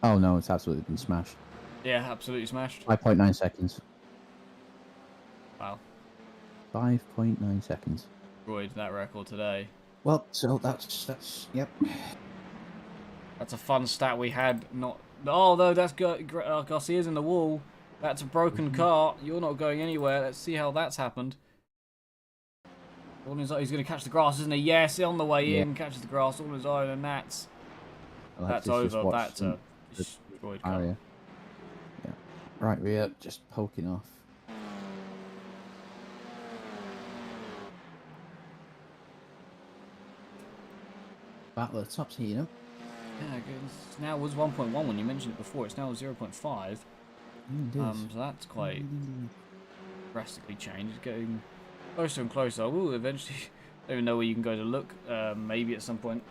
Oh no, it's absolutely been smashed. Yeah, absolutely smashed. 5.9 seconds. Wow. 5.9 seconds. Destroyed that record today. Well, so that's yep. That's a fun stat we had. Not. Oh no, that's Garcia's in the wall. That's a broken car. You're not going anywhere. Let's see how that's happened. All he's going to catch the grass, isn't he? Yes, on the way in, catches the grass all his own, and that's over. That's a destroyed car. Yeah. Right rear, just poking off. Battle of the tops here, Yeah, it now was 1.1 when you mentioned it before. It's now 0.5. So that's quite drastically changed. It's getting closer and closer. I will eventually. I don't even know where you can go to look. Maybe at some point.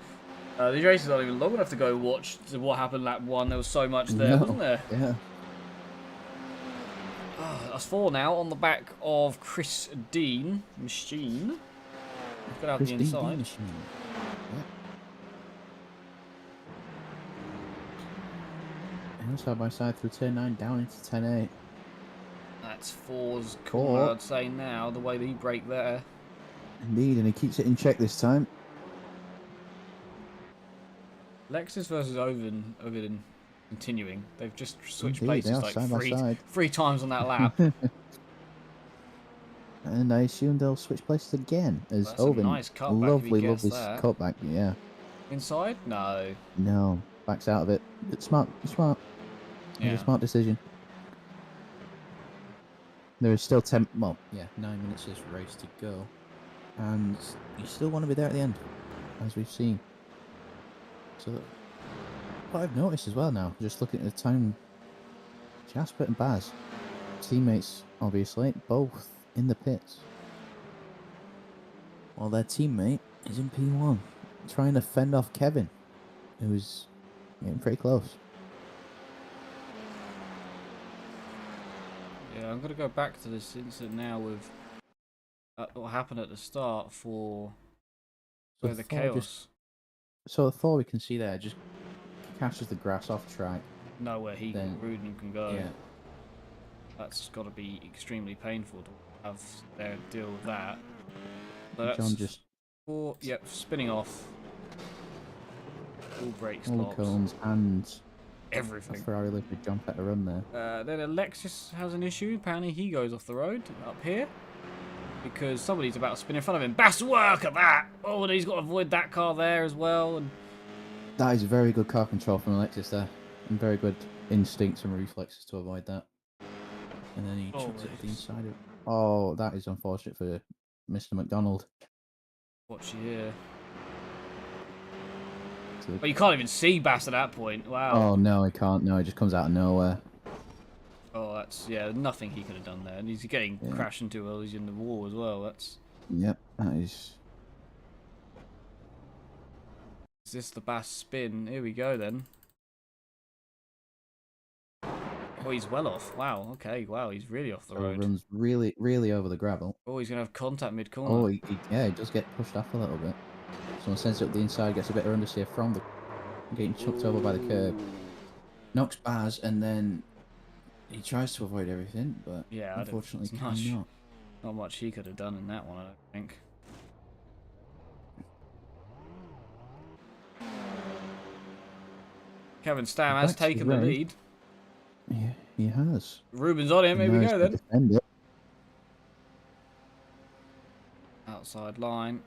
These races aren't even long enough to go watch what happened lap 1. There was so much there, wasn't there? Yeah. That's 4 now on the back of Chris Dean machine. Get out the inside. And side by side through turn 9 down into 10A. That's 4's corner, I'd say now, the way that he braked there. Indeed, and he keeps it in check this time. Lexus versus Ovin continuing. They've just switched Indeed, places like side by side. 3 times on that lap. And I assume they'll switch places again as That's Ovin. a nice cutback, lovely that. cutback, yeah. Inside? No. No, backs out of it. It's smart. Yeah. It's a smart decision. There is still 9 minutes of this race to go. And you still want to be there at the end, as we've seen. So, what I've noticed as well now, just looking at the time, Jasper and Baz, teammates obviously, both in the pits. While their teammate is in P1, trying to fend off Kevin, who's getting pretty close. Yeah, I'm gonna go back to this incident now with what happened at the start for So where the Thor chaos. So the Thor we can see there just catches the grass off track. Nowhere he Then, Rudin can go. yeah. That's got to be extremely painful to have their deal with that. So John that's just yep, spinning off. All brakes all the locked. cones and a Everything. Ferrari liquid John Petty run there. Then Alexis has an issue. Apparently he goes off the road up here because somebody's about to spin in front of him. Best work at that! Oh, and he's got to avoid that car there as well. And That is very good car control from Alexis there. And very good instincts and reflexes to avoid that. And then he chucks it at the inside of... Oh, that is unfortunate for Mr. McDonald. watch you here. So But you can't even see Bass at that point. Wow. oh, no, he can't. No, he just comes out of nowhere. Oh, that's nothing he could have done there. And he's getting crashed into while he's in the wall as well. That's. Yep, that is... Is this the Bass spin? Here we go then. Oh, he's well off. Wow. Okay. Wow. He's really off the road. Runs really, really over the gravel. Oh, he's gonna have contact mid corner. Oh, yeah, he does get pushed off a little bit. Someone sends it up the inside, gets a bit of understeer from the getting chucked over by the curb. Knocks Baz, and then he tries to avoid everything, but yeah, unfortunately I don't, cannot. not much he could have done in that one, I don't think. Kevin Stam has taken the lead. Yeah, he has. Ruben's on him. Here we go then. Defend it. Outside line.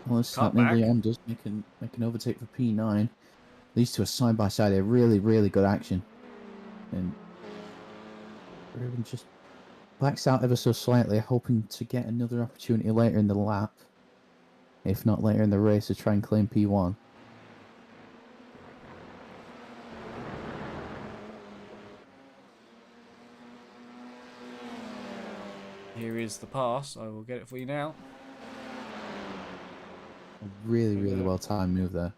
Well, it's Cut happening. back. Leon does make an overtake for P9. These two are side by side. They're really, really good action. And Ruben just blacks out ever so slightly, hoping to get another opportunity later in the lap. If not later in the race, to try and claim P1. Here is the pass. I will get it for you now. A really, really well timed move there.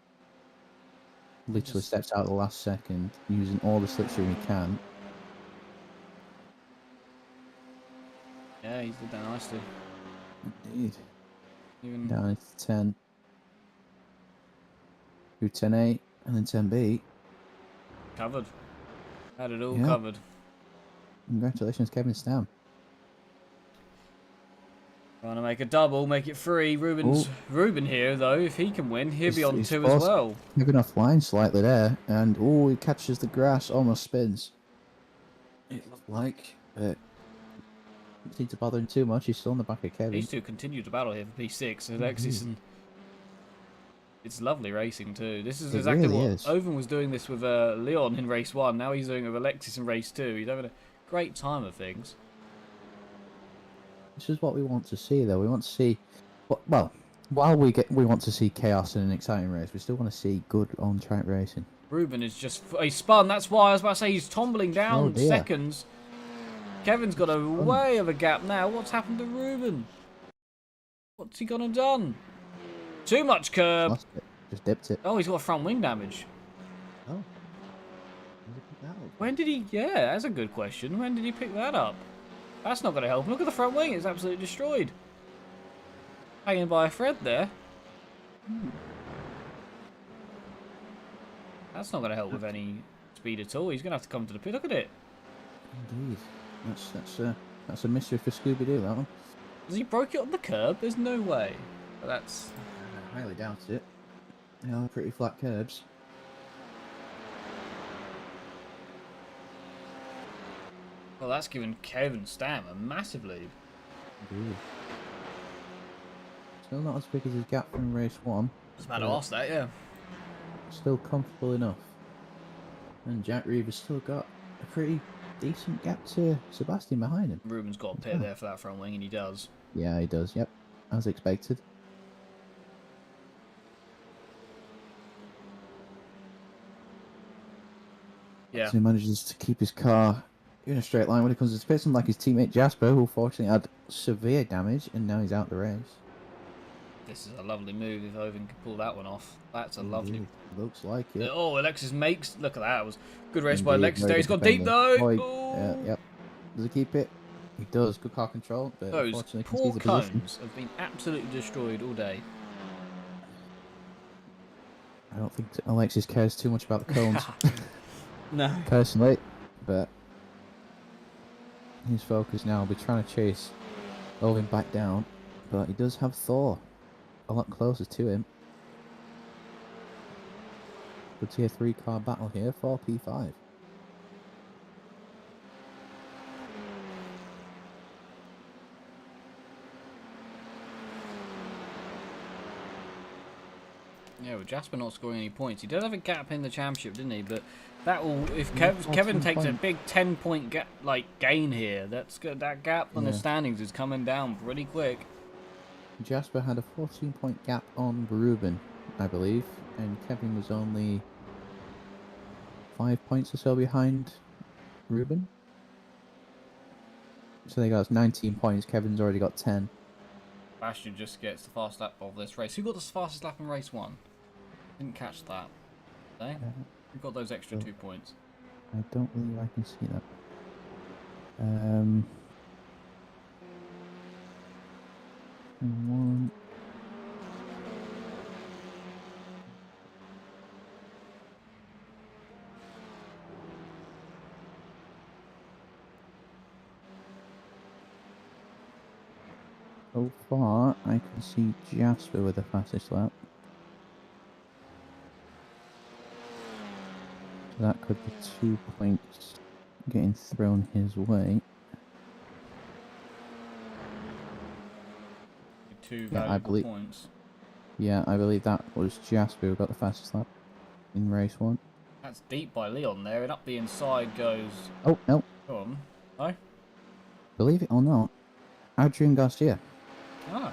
Literally steps out at the last second, using all the slipstream he can. Yeah, he did that nicely. Indeed. Even Down into 10. Through 10A and then 10B. covered. Had it all Yeah. covered. Congratulations, Kevin Stam. Trying to make a double, make it 3. Ruben here though. If he can win, he'll be on He's 2 as well. Kevin offline slightly there, and oh, he catches the grass, almost spins. It looked like, but don't need to bother him too much. He's still on the back of Kevin. These two continue to battle here for P6. Alexis and it's lovely racing too. This is It exactly really what is. Owen was doing this with Leon in race 1. Now he's doing it with Alexis in race 2. He's having a great time of things. This is what we want to see, though. We want to see, well, while we want to see chaos in an exciting race, we still want to see good on-track racing. Ruben is just he spun. That's why I was about to say he's tumbling down Oh, dear. seconds. Kevin's got a way of a gap now. What's happened to Ruben? What's he gone and done? Too much curb. Lost it. Just dipped it. Oh, he's got front wing damage. Oh. When did he? Yeah, that's a good question. When did he pick that up? That's not going to help. Look at the front wing. It's absolutely destroyed. Hanging by a thread there. That's not going to help with any speed at all. He's going to have to come to the pit. Look at it. Indeed. That's a mystery for Scooby-Doo, that one. Has he broke it on the curb? There's no way. But that's... I highly doubt it. They are pretty flat curbs. Well, that's given Kevin Stam a massive lead. Indeed. Still not as big as his gap from race 1. I was about to ask that, yeah. Still comfortable enough. And Jack Reeve has still got a pretty decent gap to Sebastian behind him. Ruben's got a pit there for that front wing, and he does. Yeah, he does, yep. As expected. Yeah. So he manages to keep his car in a straight line when it comes to pits, unlike his teammate Jasper, who fortunately had severe damage, and now he's out the race. This is a lovely move if Owen can pull that one off. That's a lovely... Indeed. Looks like it. Oh, Alexis makes... Look at that. It was good race by Indeed, Alexis very there. He's good got deep defending. though. Oh, yeah, yep. Does he keep it? He does. Good car control, but Those unfortunately poor concedes the position. cones have been absolutely destroyed all day. I don't think Alexis cares too much about the cones, No. personally, but his focus now will be trying to chase Owen back down, but he does have Thor a lot closer to him. Good tier 3 car battle here for P5. Yeah, with Jasper not scoring any points, he did have a gap in the championship, didn't he? But that will, if Kevin takes a big 10-point gain here, that's good. That gap on the standings is coming down pretty quick. Jasper had a 14-point gap on Ruben, I believe, and Kevin was only 5 points or so behind Ruben. So they got 19 points. Kevin's already got 10. Bastion just gets the fast lap of this race. Who got the fastest lap in race 1? Didn't catch that. Did they? Who got those extra 2 points? I don't believe I can see that. One. So far, I can see Jasper with the fastest lap. That could be 2 points getting thrown his way. Two valuable points. Yeah, I believe that was Jasper who got the fastest lap in race 1. That's deep by Leon there, and up the inside goes... Oh, no. Go on. No? Believe it or not, Adrian Garcia. Ah.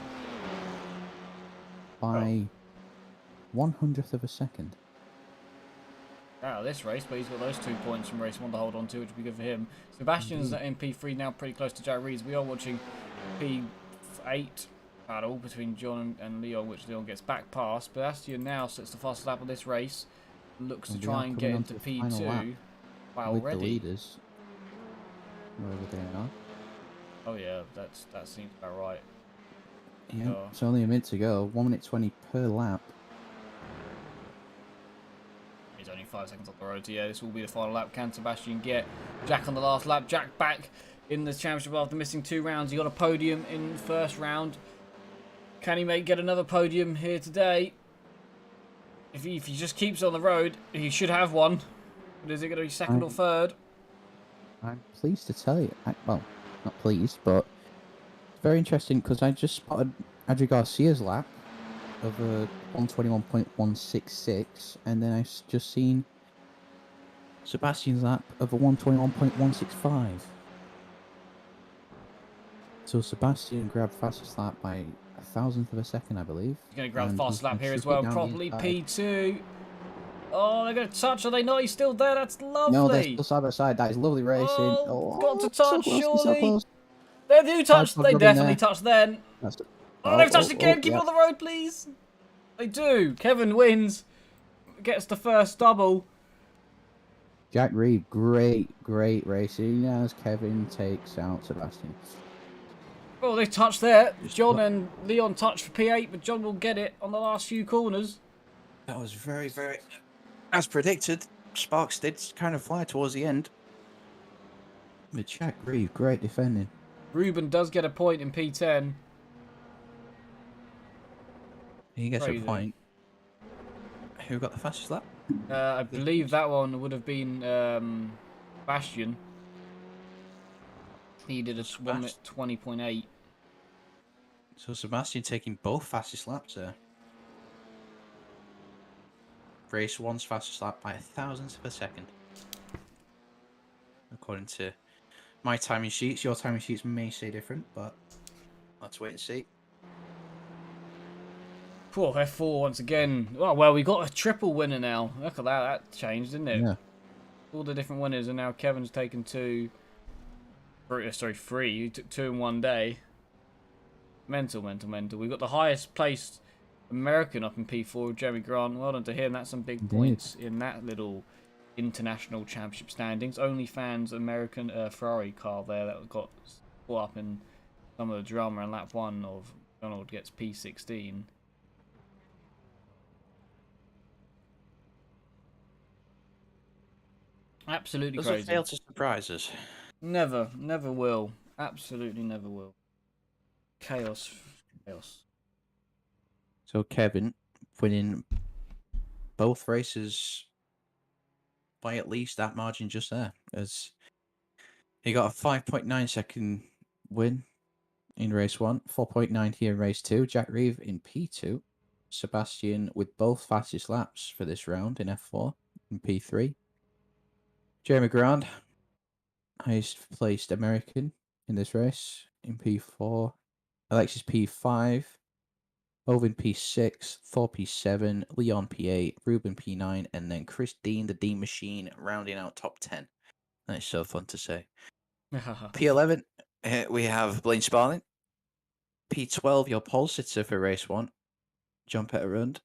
By 1/100th of a second. Out of this race, but he's got those 2 points from race 1 to hold on to, which would be good for him. Sebastian's at MP3 now, pretty close to Jack Reeds. We are watching P8 battle between John and Leon, which Leon gets back past. Sebastian now sets the fastest lap of this race, looks to try and get into P2. Wow, with already. The leaders, wherever they are. Oh yeah, that seems about right. Yeah, it's only a minute to go. 1 minute 20 per lap. He's only 5 seconds off the road. Yeah, this will be the final lap. Can Sebastian get Jack on the last lap? Jack back in the championship after missing 2 rounds. He got a podium in the first round. Can he get another podium here today? If he just keeps on the road, he should have one. But is it going to be second or third? I'm pleased to tell you. Well, not pleased, but it's very interesting because I just spotted Adrian Garcia's lap of a 121.166, and then I just seen Sebastian's lap of a 121.165. So Sebastian grabbed fastest lap by 1/1000th of a second, I believe. He's going to grab the fastest lap here as well. Probably P2. Oh, they're going to touch. Are they not? He's still there. That's lovely. No, they're still side by side. That is lovely racing. Oh, got to touch, so close, surely. So close. They do touch. They definitely touch then. They've touched again. Keep it on the road, please. They do. Kevin wins. Gets the first double. Jack Reed, great racing as Kevin takes out Sebastian. Oh, they touched there. John and Leon touched for P8, but John will get it on the last few corners. That was very, as predicted. Sparks did kind of fly towards the end. But Jack Reed, great defending. Ruben does get a point in P10. He gets a point. Who got the fastest lap? I believe that one would have been Bastion. He did a 1 minute 20.8. So Sebastian taking both fastest laps there. Race 1's fastest lap by 1/1000th of a second. According to my timing sheets, your timing sheets may say different, but let's wait and see. Poor F4 once again. Oh, well, we got a triple winner now. Look at that. That changed, didn't it? Yeah. All the different winners, and now Kevin's taken 3. He took 2 in 1 day. Mental. We've got the highest placed American up in P4, Jeremy Grant. Well done to him. That's some big points in that little international championship standings. Only fans American Ferrari car there that got caught up in some of the drama in lap 1 of Donald gets P16. Absolutely Doesn't crazy. fail to surprise us. Never will. Absolutely never will. Chaos. So Kevin winning both races by at least that margin just there, as he got a 5.9 second win in race 1, 4.9 here in race 2. Jack Reeve in P2. Sebastian with both fastest laps for this round in F4 in P3. Jeremy Grand, highest placed American in this race in P4. Alexis P5. Owen P6, Thor P7, Leon P8, Ruben P9, and then Chris Dean, the Dean Machine, rounding out top 10. That is so fun to say. P11, we have Blaine Sparling. P12, your pole sitter for race 1, John Petterund.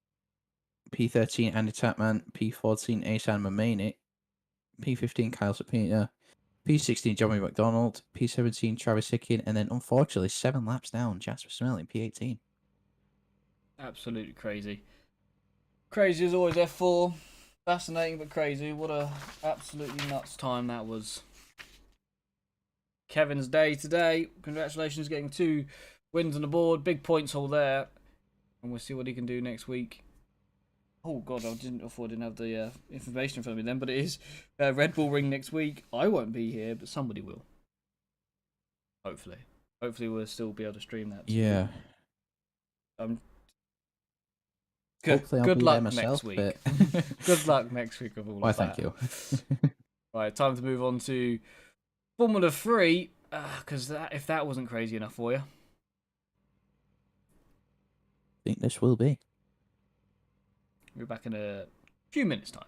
P13, Andy Tapman. P14, Asan Mamani. P15, Kyle Sapina. P16, Johnny McDonald. P17, Travis Hickin. And then, unfortunately, 7 laps down, Jasper Smelling, P18. Absolutely crazy. Crazy as always, F4. Fascinating but crazy. What a absolutely nuts time that was. Kevin's day today. Congratulations, getting 2 wins on the board. Big points all there. And we'll see what he can do next week. Oh god, I didn't have the information in front of me then, but it is Red Bull Ring next week. I won't be here, but somebody will. Hopefully. Hopefully we'll still be able to stream that. Yeah. Good I'll be luck there myself, next week. but... Good luck next week of all Why, of that. thank you. Right, time to move on to Formula 3, because if that wasn't crazy enough for you. I think this will be. We're back in a few minutes' time.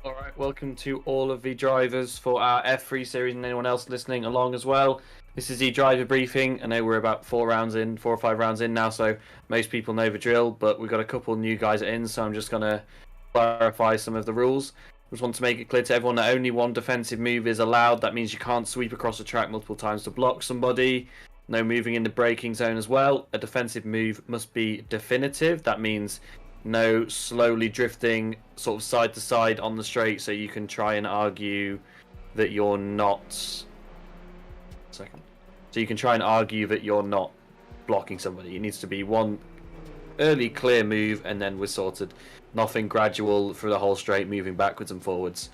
All right, welcome to all of the drivers for our F3 series and anyone else listening along as well. This is the driver briefing. I know we're about 4 or 5 rounds in now, so most people know the drill, but we've got a couple new guys in, so I'm just going to clarify some of the rules. I just want to make it clear to everyone that only one defensive move is allowed. That means you can't sweep across the track multiple times to block somebody. No moving in the braking zone as well. A defensive move must be definitive. That means no slowly drifting sort of side to side on the straight, so you can try and argue that you're not second. So you can try and argue that you're not blocking somebody. It needs to be one early clear move, and then we're sorted. Nothing gradual through the whole straight, moving backwards and forwards.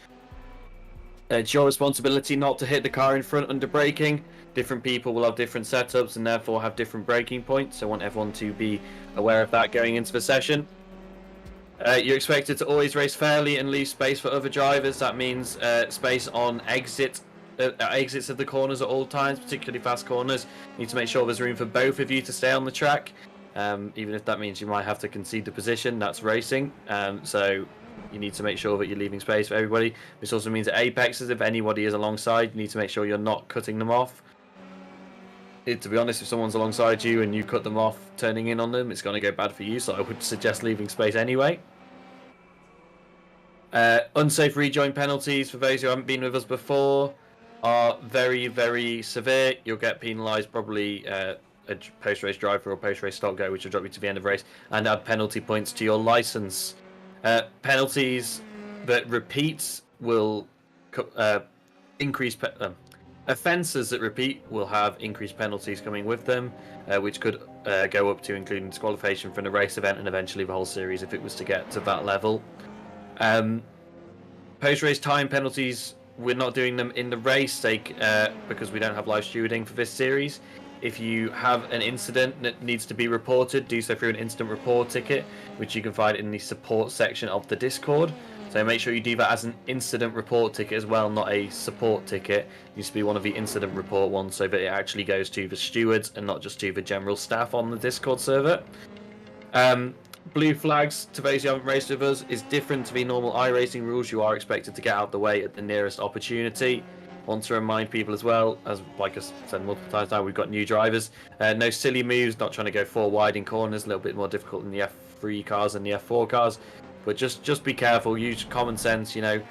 It's your responsibility not to hit the car in front under braking. Different people will have different setups and therefore have different braking points. So I want everyone to be aware of that going into the session. You're expected to always race fairly and leave space for other drivers. That means space on exits of the corners at all times, particularly fast corners. You need to make sure there's room for both of you to stay on the track. Even if that means you might have to concede the position, that's racing. So you need to make sure that you're leaving space for everybody. This also means at apexes, if anybody is alongside, you need to make sure you're not cutting them off. To be honest, if someone's alongside you and you cut them off turning in on them, it's going to go bad for you, so I would suggest leaving space anyway. Unsafe rejoin penalties, for those who haven't been with us before, are very, very severe. You'll get penalised, probably a post-race driver or post-race stop go, which will drop you to the end of the race, and add penalty points to your licence. Penalties that repeat will increase... offences that repeat will have increased penalties coming with them, which could go up to including disqualification from the race event and eventually the whole series if it was to get to that level. Post-race time penalties, we're not doing them in the race because we don't have live stewarding for this series. If you have an incident that needs to be reported, do so through an incident report ticket, which you can find in the support section of the Discord. So make sure you do that as an incident report ticket as well, not a support ticket. It needs to be one of the incident report ones so that it actually goes to the stewards and not just to the general staff on the Discord server. Blue flags, to those who haven't raced with us, is different to the normal iRacing rules. You are expected to get out of the way at the nearest opportunity. Want to remind people as well, as like I said multiple times now, we've got new drivers. No silly moves, not trying to go 4 wide in corners, a little bit more difficult in the F3 cars and the F4 cars. But just be careful, use common sense, you know.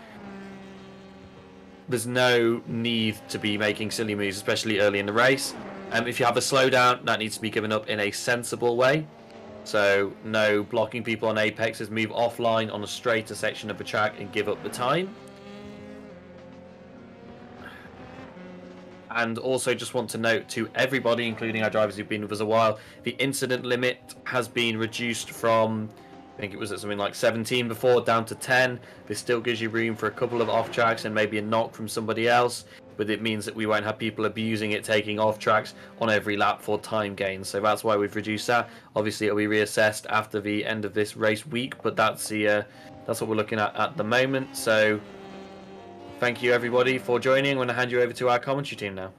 There's no need to be making silly moves, especially early in the race. If you have a slowdown, that needs to be given up in a sensible way. So no blocking people on apexes, move offline on a straighter section of the track and give up the time. And also just want to note to everybody, including our drivers who've been with us a while, the incident limit has been reduced from, I think it was at something like 17 before, down to 10. This still gives you room for a couple of off tracks and maybe a knock from somebody else, but it means that we won't have people abusing it, taking off tracks on every lap for time gains. So that's why we've reduced that. Obviously it'll be reassessed after the end of this race week, but that's what we're looking at the moment. So thank you everybody for joining. I'm going to hand you over to our commentary team now.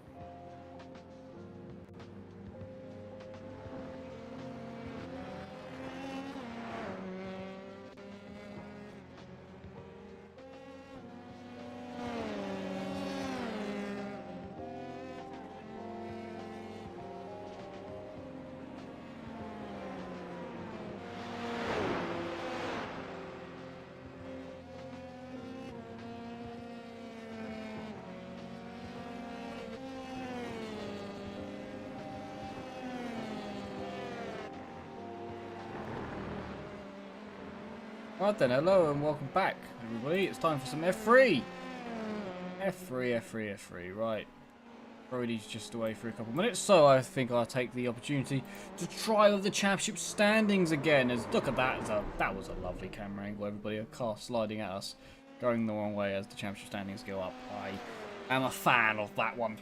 Right then, hello and welcome back, everybody. It's time for some F3. F3, right. Brody's just away for a couple of minutes, so I think I'll take the opportunity to try out the championship standings again. Look at that, that was a lovely camera angle, everybody. A car sliding at us, going the wrong way as the championship standings go up. I am a fan of that one.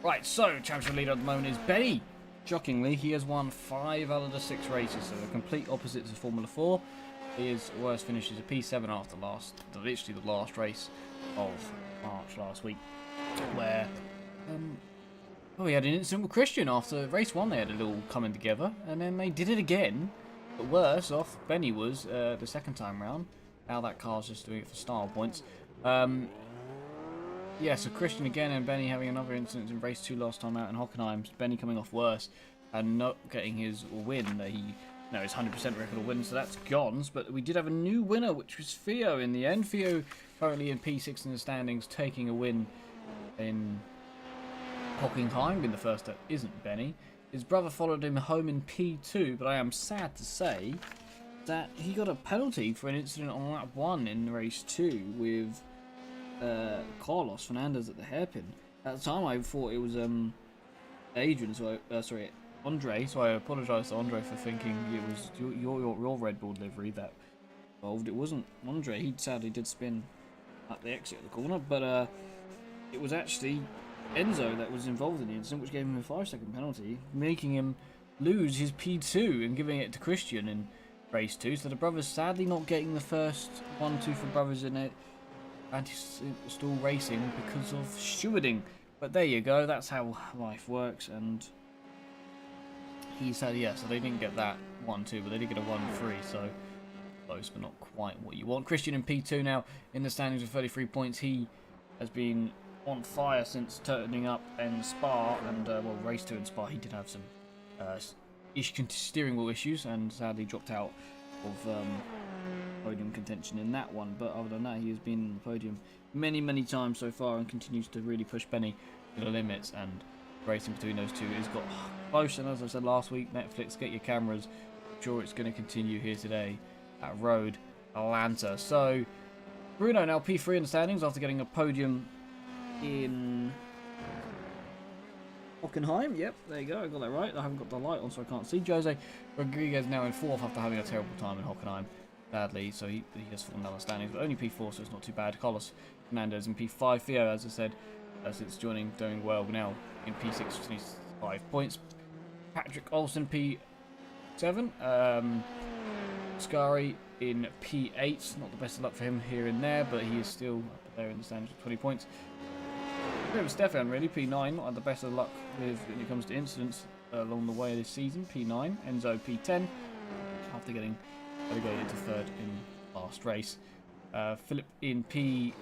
Right, so championship leader at the moment is Benny. Shockingly, he has won 5 out of the 6 races, so the complete opposite to Formula 4. His worst finish is a P7 after literally the last race of March last week, where we had an incident with Christian after race 1. They had a little coming together, and then they did it again. But worse off Benny was the second time round. Now that car's just doing it for style points. Yeah, so Christian again and Benny having another incident in race 2 last time out in Hockenheim. Benny coming off worse and not getting his win that he. No, it's 100% record of wins, so that's gone. But we did have a new winner, which was Theo in the end. Theo currently in P6 in the standings, taking a win in Hockenheim, being the first that isn't Benny. His brother followed him home in P2, but I am sad to say that he got a penalty for an incident on lap 1 in race 2 with Carlos Fernandez at the hairpin. At the time, I thought it was Adrian, sorry, Andre. So I apologise to Andre for thinking it was your Red Bull livery that involved. It wasn't Andre. He sadly did spin at the exit of the corner, but it was actually Enzo that was involved in the incident, which gave him a 5-second penalty, making him lose his P2 and giving it to Christian in race 2. So the brothers sadly not getting the first 1-2 for brothers in it anti-stall racing because of stewarding. But there you go, that's how life works. And he said, yeah, so they didn't get that 1-2, but they did get a 1-3, so close, but not quite what you want. Christian in P2 now in the standings with 33 points. He has been on fire since turning up in Spa, and well, race 2 in Spa, he did have some steering wheel issues and sadly dropped out of podium contention in that one. But other than that, he has been on the podium many times so far and continues to really push Benny to the limits, and racing between those two has got close. And as I said last week, Netflix, get your cameras. I'm sure it's going to continue here today at Road Atlanta. So Bruno now P3 in the standings after getting a podium in Hockenheim. Yep, there you go, I got that right. I haven't got the light on so I can't see. Jose Rodriguez now in 4th after having a terrible time in Hockenheim, sadly, so he has fallen down the standings, but only P4, so it's not too bad. Carlos Fernandez in P5. Theo, as I said, since joining, doing well now in P6, 25 points. Patrick Olsen P7. Scari in P8. Not the best of luck for him here and there, but he is still up there in the standings with 20 points. Stefan really, P9, not had the best of luck when it comes to incidents along the way this season. P9, Enzo P10, after getting relegated to 3rd in last race. Philip in P11.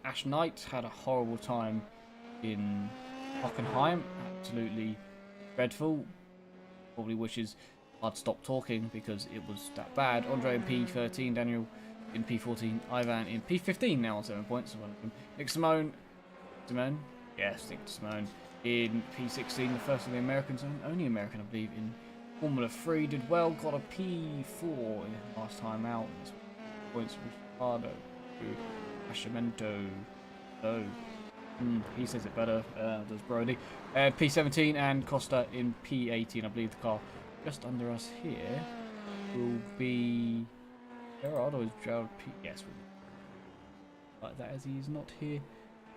Ash Knight had a horrible time in Hockenheim, absolutely dreadful. Probably wishes I'd stop talking because it was that bad. Andre in P13, Daniel in P14, Ivan in P15 now on 7 points. Nick Simone, yes, Nick Simone in P16, the first of the Americans, only American I believe in Formula 3, did well, got a P4 in last time out. Points from Ricardo to Nascimento. So he says it better, does Brody. P17 and Costa in P18. I believe the car just under us here will be Gerardo is Gerald P. Yes, like that, as he is not here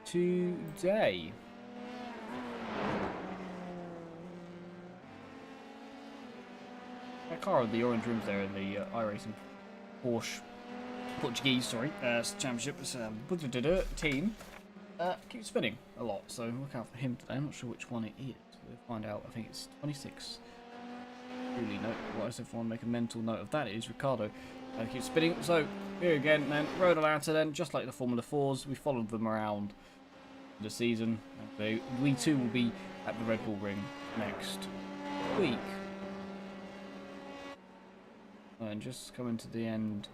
today. That car with the orange rims there in the iRacing Porsche Portuguese, championship team keeps spinning a lot, so look out for him today. I'm not sure which one it is. We'll find out. I think it's 26. Really note what if I want to make a mental note of that. It is Ricardo. Keep spinning. So here again, then Road Atlanta. Then just like the Formula 4s, we followed them around the season. We too will be at the Red Bull Ring next week. And just coming to the end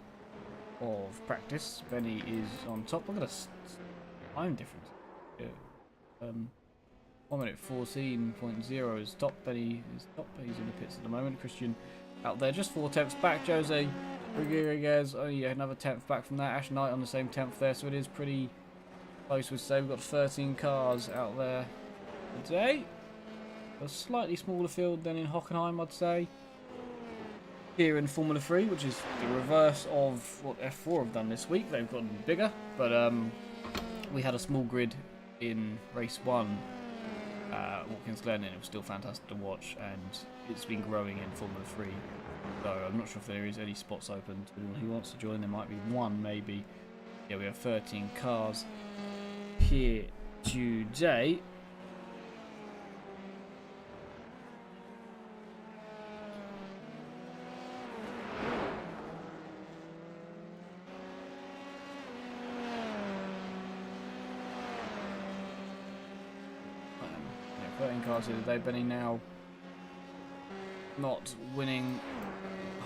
of practice, Benny is on top. Look at the time difference. Yeah. 1 minute 14.0 is top. Benny is top. He's in the pits at the moment. Christian out there, just 4 tenths back. Jose Rodriguez, oh yeah, another 10th back from that. Ash Knight on the same 10th there, so it is pretty close. We'd say we've got 13 cars out there today. A slightly smaller field than in Hockenheim, I'd say. Here in Formula 3, which is the reverse of what F4 have done this week. They've gotten bigger, but we had a small grid in race 1, Watkins Glen, and it was still fantastic to watch, and it's been growing in Formula 3. So I'm not sure if there is any spots open to anyone who wants to join. There might be one, maybe. Yeah, we have 13 cars here today. Yeah, 13 cars here today. Benny now not winning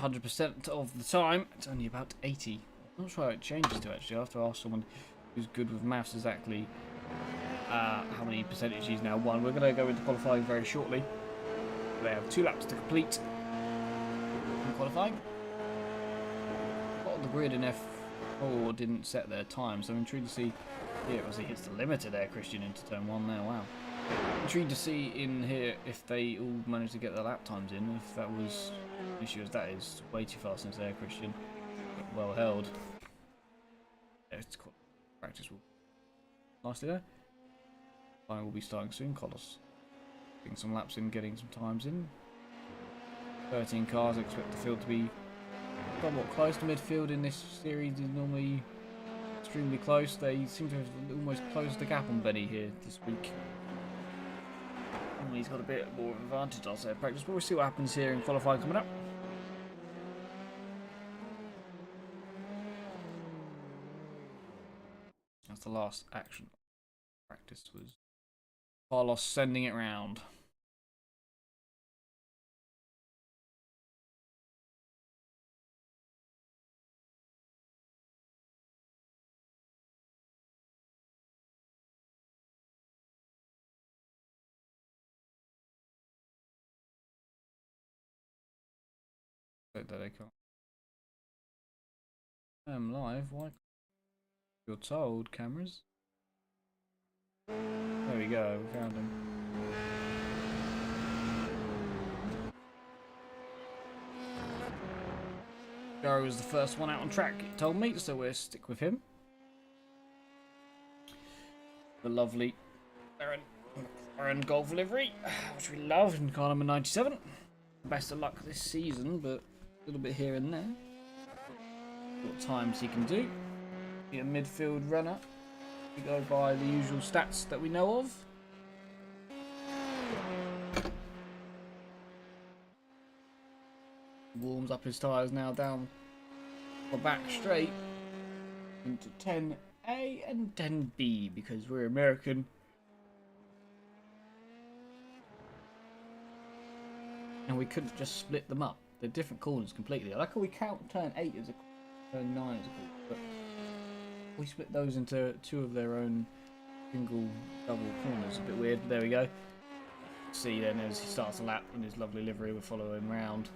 100% of the time. It's only about 80. I'm not sure how it changes to actually. I have to ask someone who's good with maths exactly how many percentage he's now won. We're going to go into qualifying very shortly. They have 2 laps to complete in qualifying. A lot of the grid in F4 didn't set their time, so I'm intrigued to see here as he hits the limiter there, Christian, into turn 1 there. Wow. Intrigued to see in here if they all managed to get their lap times in. If that was an issue, as that is way too fast since there, Christian. But well held. Yeah, it's quite practice will nicely there. I will be starting soon. Colossus getting some laps in, getting some times in. 13 cars. I expect the field to be somewhat close to midfield in this series. Is normally extremely close. They seem to have almost closed the gap on Benny here this week. He's got a bit more of an advantage, I'll say, in practice, but we'll see what happens here in qualifying coming up. That's the last action. Practice was Carlos sending it round. That they can't. I'm live. Why? You're told, cameras. There we go. We found him. Gary was the first one out on track. It told me, so we'll stick with him. The lovely Aaron Golf livery, which we love in car number 97. Best of luck this season, but a little bit here and there. What times he can do. Be a midfield runner. We go by the usual stats that we know of. Warms up his tyres now down the back straight into 10A and 10B because we're American. And we couldn't just split them up. They're different corners completely. I like how we count turn 8 as a corner, turn 9 as a corner, but we split those into two of their own single double corners. A bit weird, but there we go. See then as he starts a lap in his lovely livery, we'll follow him round.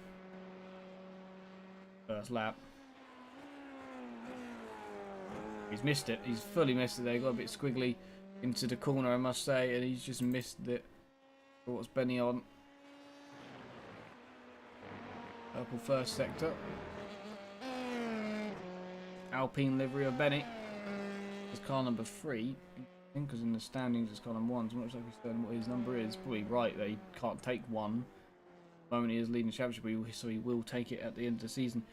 First lap. He's missed it. He's fully missed it there. He got a bit squiggly into the corner, I must say, and he's just missed it. What's Benny on? Purple first sector. Alpine livery of Benny. It's car number 3. I think because in the standings it's car number 1. So I'm not exactly certain what his number is. Probably right that he can't take 1. At the moment he is leading the championship, so he will take it at the end of the season.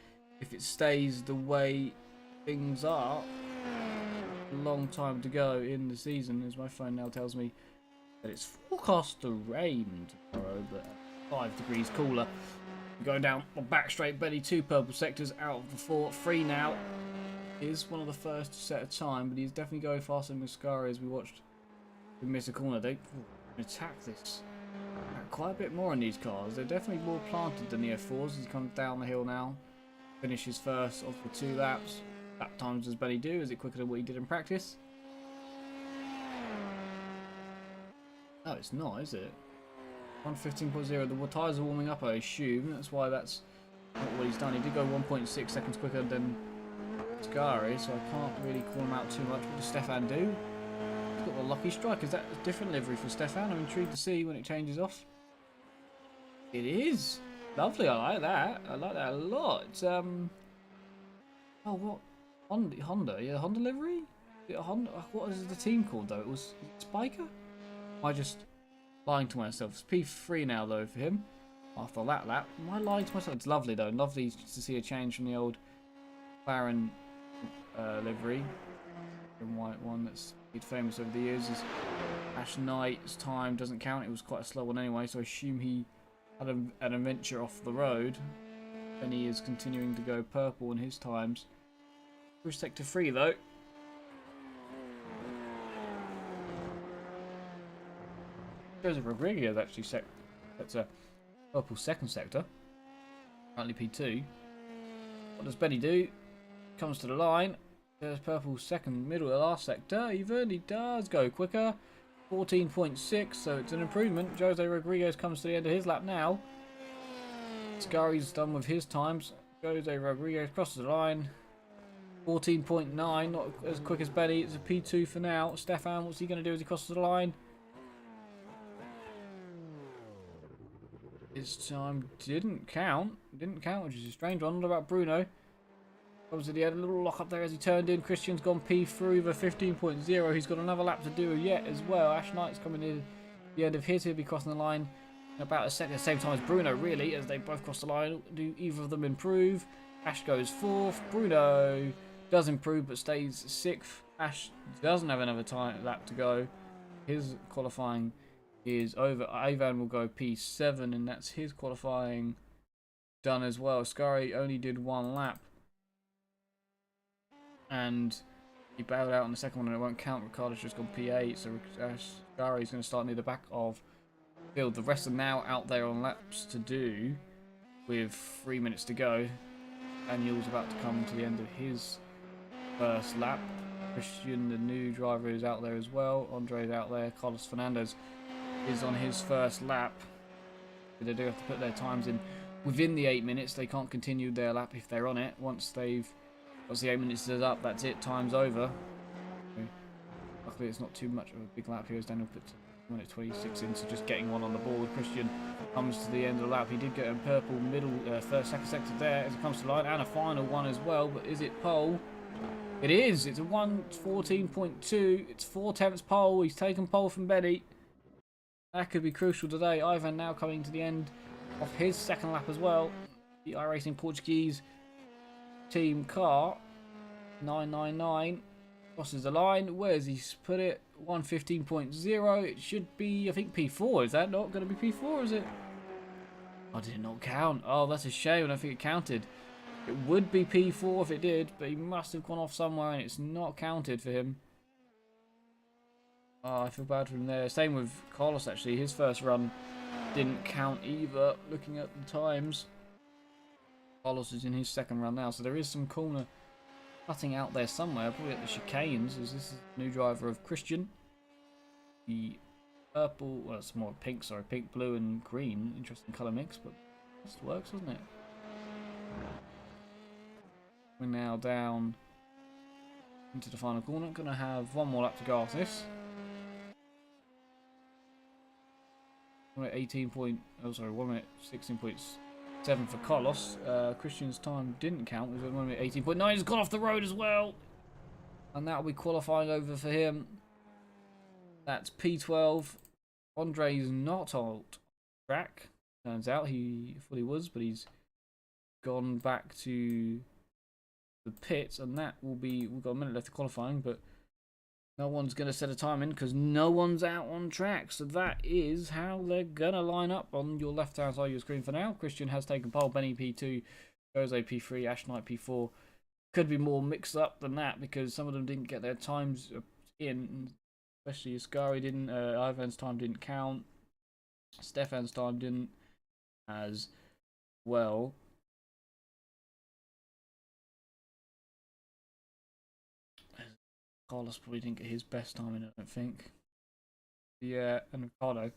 If it stays the way things are, a long time to go in the season, as my phone now tells me that it's forecast to rain tomorrow, but 5 degrees cooler. Going down on back straight, Benny 2 purple sectors out of the 4. 3 now. He is one of the first to set a time, but he's definitely going faster than Muscari as we watched him miss a corner. They attack this quite a bit more on these cars. They're definitely more planted than the F4s as he comes down the hill now. Finishes first off the 2 laps. Lap times does Benny do? Is it quicker than what he did in practice? No, it's not, is it? 1:15.0. The tyres are warming up, I assume. That's why that's not what he's done. He did go 1.6 seconds quicker than Scari, so I can't really call him out too much. What does Stefan do? He's got the lucky strike. Is that a different livery for Stefan? I'm intrigued to see when it changes off. It is. Lovely, I like that. I like that a lot. It's, oh, what? Honda? Yeah, Honda livery? Yeah, Honda. What is the team called, though? It was Spiker? I just... lying to myself. It's P3 now, though, for him. After that lap. Am I lying to myself? It's lovely, though. Lovely to see a change from the old McLaren livery. The white one that's made famous over the years. Is Ash Knight's time doesn't count. It was quite a slow one anyway, so I assume he had an adventure off the road. And he is continuing to go purple in his times. Through sector 3, though. Joseph Rodriguez actually that's a purple second sector. Currently P2. What does Benny do? Comes to the line. There's purple second, middle of the last sector. Even he does go quicker. 14.6, so it's an improvement. Jose Rodriguez comes to the end of his lap now. Scari's done with his times. Jose Rodriguez crosses the line. 14.9, not as quick as Benny. It's a P2 for now. Stefan, what's he going to do as he crosses the line? His time didn't count. Didn't count, which is a strange one. What about Bruno? Obviously, he had a little lock up there as he turned in. Christian's gone P3 with a 15.0. He's got another lap to do yet as well. Ash Knight's coming in at the end of his. He'll be crossing the line in about a second, at the same time as Bruno, really, as they both cross the line. Do either of them improve? Ash goes 4th. Bruno does improve but stays 6th. Ash doesn't have another lap to go. His qualifying is over. Ivan will go P7, and that's his qualifying done as well. Scary only did 1 lap, and he bailed out on the second one, and it won't count. Ricardo's just gone P8, so Scari's going to start near the back of the field. The rest are now out there on laps to do, with 3 minutes to go. Daniel's about to come to the end of his first lap. Christian, the new driver, is out there as well. Andre's out there. Carlos Fernandez is on his first lap. They do have to put their times in within the 8 minutes. They can't continue their lap if they're on it. Once the 8 minutes is up, that's it. Time's over. Luckily, it's not too much of a big lap here as Daniel puts 1:26 in, so just getting one on the board. Christian comes to the end of the lap. He did get a purple middle first second sector there as it comes to the line, and a final one as well. But is it pole? It is. It's a 1:14.2. It's 4/10 pole. He's taken pole from Benny. That could be crucial today. Ivan now coming to the end of his second lap as well. The iRacing Portuguese team car 999 crosses the line. Where's he put it? 1:15.0. It should be, I think, P4. Is that not going to be P4? Is it? Oh, did it not count? Oh, that's a shame. I don't think it counted. It would be P4 if it did, but he must have gone off somewhere and it's not counted for him. Oh, I feel bad for him there. Same with Carlos, actually. His first run didn't count either, looking at the times. Carlos is in his second run now, so there is some corner cutting out there somewhere, probably at the chicanes, as this is the new driver of Christian. The purple, well, it's more pink, sorry, pink, blue and green. Interesting colour mix, but this works, doesn't it? We're now down into the final corner. Gonna have one more lap to go after this. We're at 1 minute 16.7 for Carlos. Christian's time didn't count. It was 1 minute 18.9. He's gone off the road as well, and that'll be qualifying over for him. That's P12. Andre's not on track. Turns out he thought he was, but he's gone back to the pits, and that will be, we've got a minute left of qualifying, but no one's going to set a time in because no one's out on track. So that is how they're going to line up on your left hand side of your screen for now. Christian has taken pole, Benny P2, Jose P3, Ash Knight P4. Could be more mixed up than that because some of them didn't get their times in, especially Ascari didn't, Ivan's time didn't count, Stefan's time didn't as well. Carlos probably didn't get his best time in, I don't think. Yeah, and Ricardo.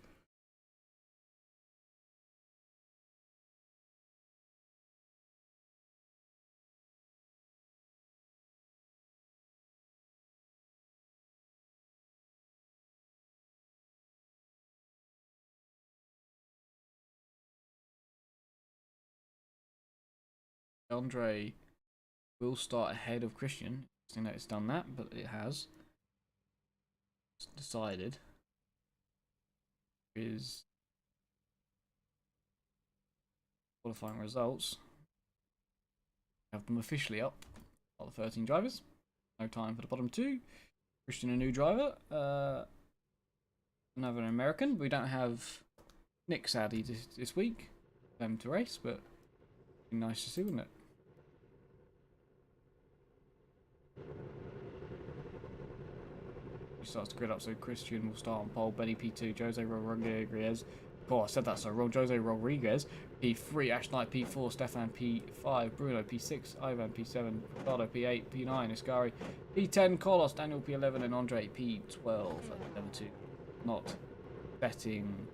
Andre will start ahead of Christian. I think that it's done that, but it has. It's decided. Is qualifying results. Have them officially up. All the 13 drivers. No time for the bottom 2. Christian, a new driver. Another American. We don't have Nick sadly this week. Them to race, but it'd be nice to see, wouldn't it? He starts to grid up, so Christian will start on pole. Benny P2, Jose Rodriguez. Oh, I said that so wrong. Jose Rodriguez P3, Ash Knight P4, Stefan P5, Bruno P6, Ivan P7, Ricardo P8, P9, Ascari P10, Carlos, Daniel P11, and Andre P12 at level 2. Not betting.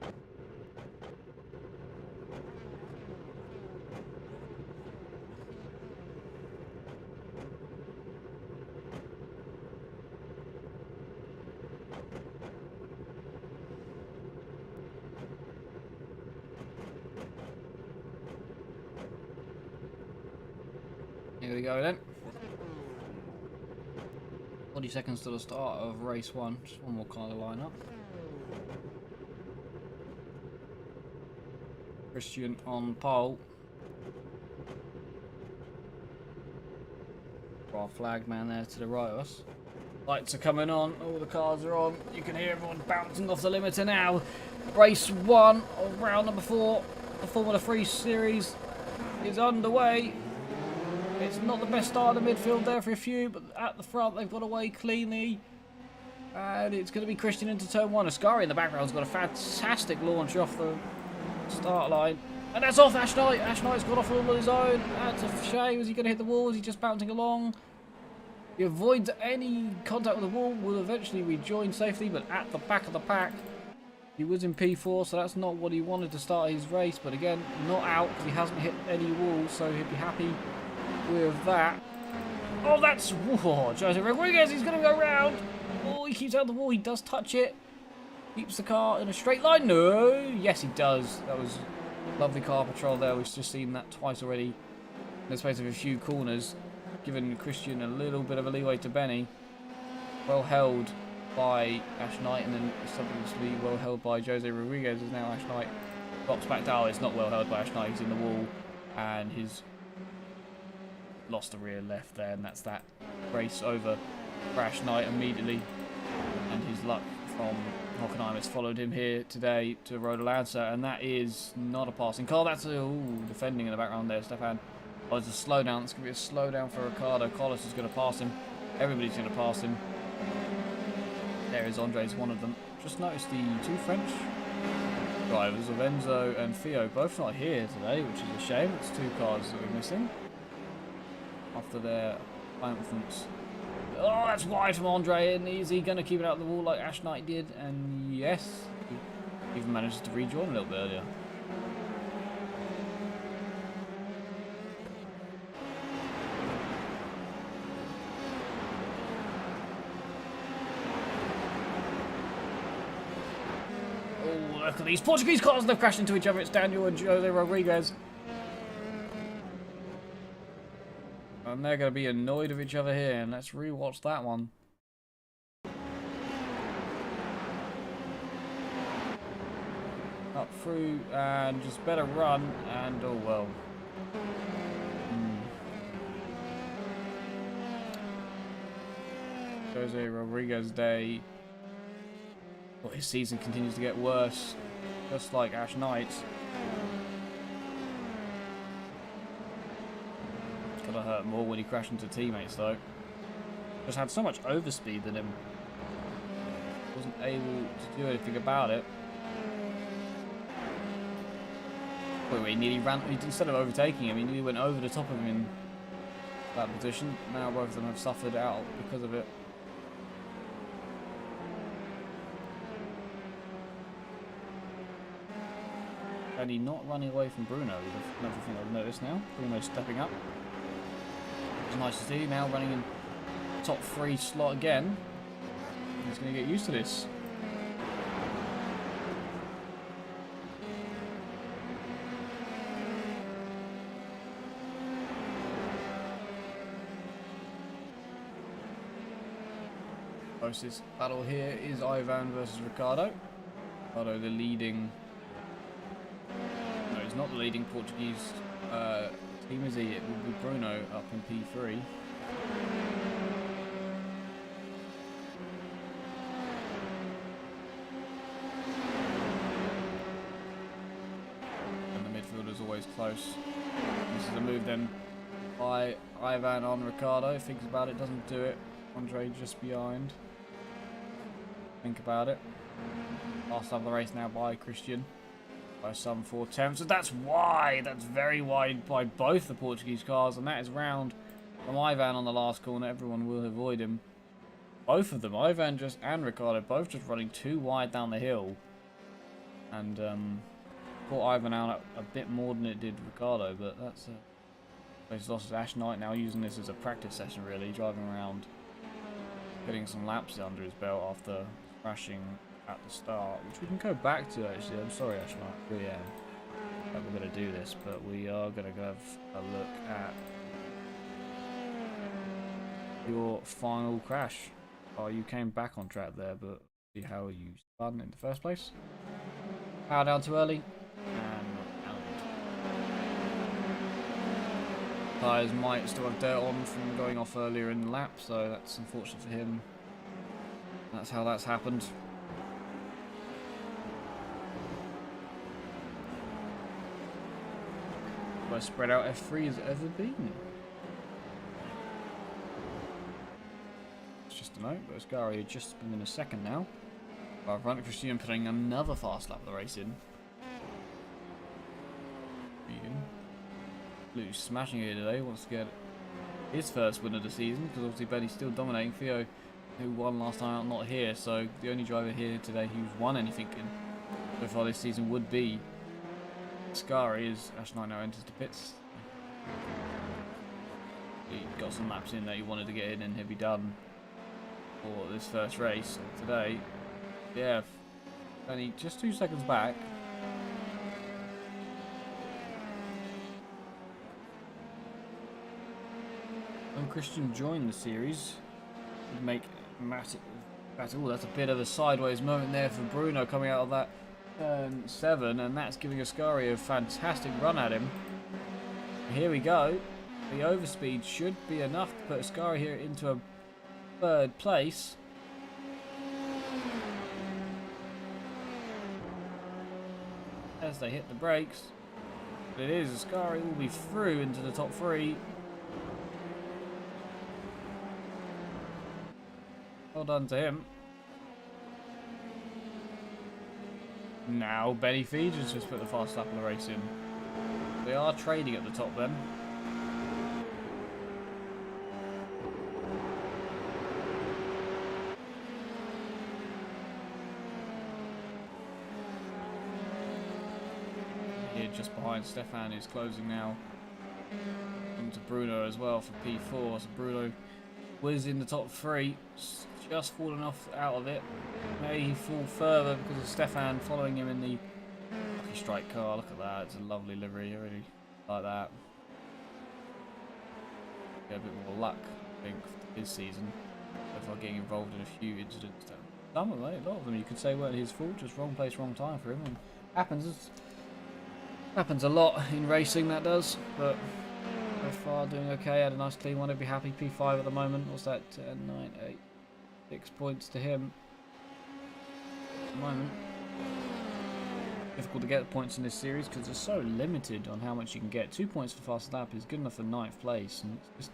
Here we go then. 40 seconds to the start of race 1. Just one more car to line up. Christian on pole. Our flag man there to the right of us. Lights are coming on, all the cars are on. You can hear everyone bouncing off the limiter now. Race 1 of round number 4. The Formula 3 series is underway. It's not the best start in the midfield there for a few, but at the front they've got away cleanly. And it's going to be Christian into turn 1. Ascari in the background's got a fantastic launch off the start line. And that's off Ash Knight. Ash Knight's got off all on his own. That's a shame. Is he going to hit the wall? Is he just bouncing along? He avoids any contact with the wall. Will eventually rejoin safely, but at the back of the pack. He was in P4, so that's not what he wanted to start his race. But again, not out because he hasn't hit any walls, so he'll be happy with that. Oh, that's... Whoa, Jose Rodriguez, he's going to go round. Oh, he keeps out the wall. He does touch it. Keeps the car in a straight line. No. Yes, he does. That was lovely car patrol there. We've just seen that twice already in the space of a few corners. Giving Christian a little bit of a leeway to Benny. Well held by Ash Knight, and then subsequently well held by Jose Rodriguez. Is now Ash Knight drops back down. It's not well held by Ash Knight. He's in the wall, and he's lost the rear left there, and that's that race over for Ash Knight immediately. And his luck from Hockenheim has followed him here today to Road Lancer, and that is not a passing car. That's a defending in the background there, Stefan. Oh, it's a slowdown. It's going to be a slowdown for Ricardo. Collis is going to pass him. Everybody's going to pass him. There is Andre's one of them. Just noticed the two French drivers of Enzo and Theo both not here today, which is a shame. It's two cars that we're missing after their triumphant. Oh, that's wide from Andre, and is he going to keep it out of the wall like Ash Knight did? And yes, he even manages to rejoin a little bit earlier. Look at these Portuguese cars, they've crashed into each other. It's Daniel and Jose Rodriguez. And they're going to be annoyed with each other here. And let's rewatch that one. Up through and just better run. And oh well. Jose Rodriguez day. Well, his season continues to get worse, just like Ash Knight's. It's gonna hurt more when he crashed into teammates, though. Just had so much overspeed than him. Wasn't able to do anything about it. Wait, he nearly ran. Instead of overtaking him, he nearly went over the top of him in that position. Now both of them have suffered out because of it. And he's not running away from Bruno. Another thing I've noticed now. Bruno's stepping up. It's nice to see. Now running in top 3 slot again. He's going to get used to this. Closest battle here is Ivan versus Ricardo. Ricardo the leading. No, he's not the leading Portuguese team, is he? It will be Bruno up in P3. And the midfield is always close. This is a move then by Ivan on Ricardo. Thinks about it, doesn't do it. Andre just behind. Think about it. Last time of the race now by Christian. By some 4/10. So that's wide. That's very wide by both the Portuguese cars. And that is round from Ivan on the last corner. Everyone will avoid him. Both of them, Ivan and Ricardo, both just running too wide down the hill. And caught Ivan out a bit more than it did Ricardo. But that's he's lost Ash Knight now, using this as a practice session really. Driving around, getting some laps under his belt after crashing at the start, which we can go back to actually. I'm sorry, Ash Knight, I really am that we're going to do this, but we are going to go have a look at your final crash. Oh, you came back on track there, but see how you spun in the first place. Power down too early. And out. Tyres might still have dirt on from going off earlier in the lap, so that's unfortunate for him. That's how that's happened. Most spread out F3 has ever been. It's just a note, but Ascari had just been in a second now. Front Christian putting another fast lap of the race in. Lou's smashing it today, wants to get his first win of the season, because obviously Benny's still dominating. Theo, who won last time out, not here, so the only driver here today who's won anything so far this season would be Ascari, as Ash Knight now enters the pits. He got some laps in that he wanted to get in, and he'll be done for this first race today. Yeah, Benny just 2 seconds back. When Christian joined the series, would make massive. Oh, that's a bit of a sideways moment there for Bruno coming out of that turn 7, and that's giving Ascari a fantastic run at him. Here we go. The overspeed should be enough to put Ascari here into a 3rd place. As they hit the brakes. But it is, Ascari will be through into the top 3. Well done to him. Now Benny Feeds has just put the fast lap of the race in. They are trading at the top then. Here just behind Stefan is closing now. Into Bruno as well for P4. So Bruno was in the top 3. Just fallen off out of it. May he fall further because of Stefan following him in the Lucky Strike car. Look at that, it's a lovely livery. I really like that. Get a bit more luck, I think, for his season. So far getting involved in a few incidents. Some of them, a lot of them you could say weren't his fault, just wrong place, wrong time for him. And happens a lot in racing, that does. But so far doing okay, had a nice clean one, I'd be happy. P5 at the moment. What's that? 10, 9, 8. 6 points to him at the moment. Difficult to get points in this series because it's so limited on how much you can get. 2 points for fast lap is good enough for 9th place, and it's just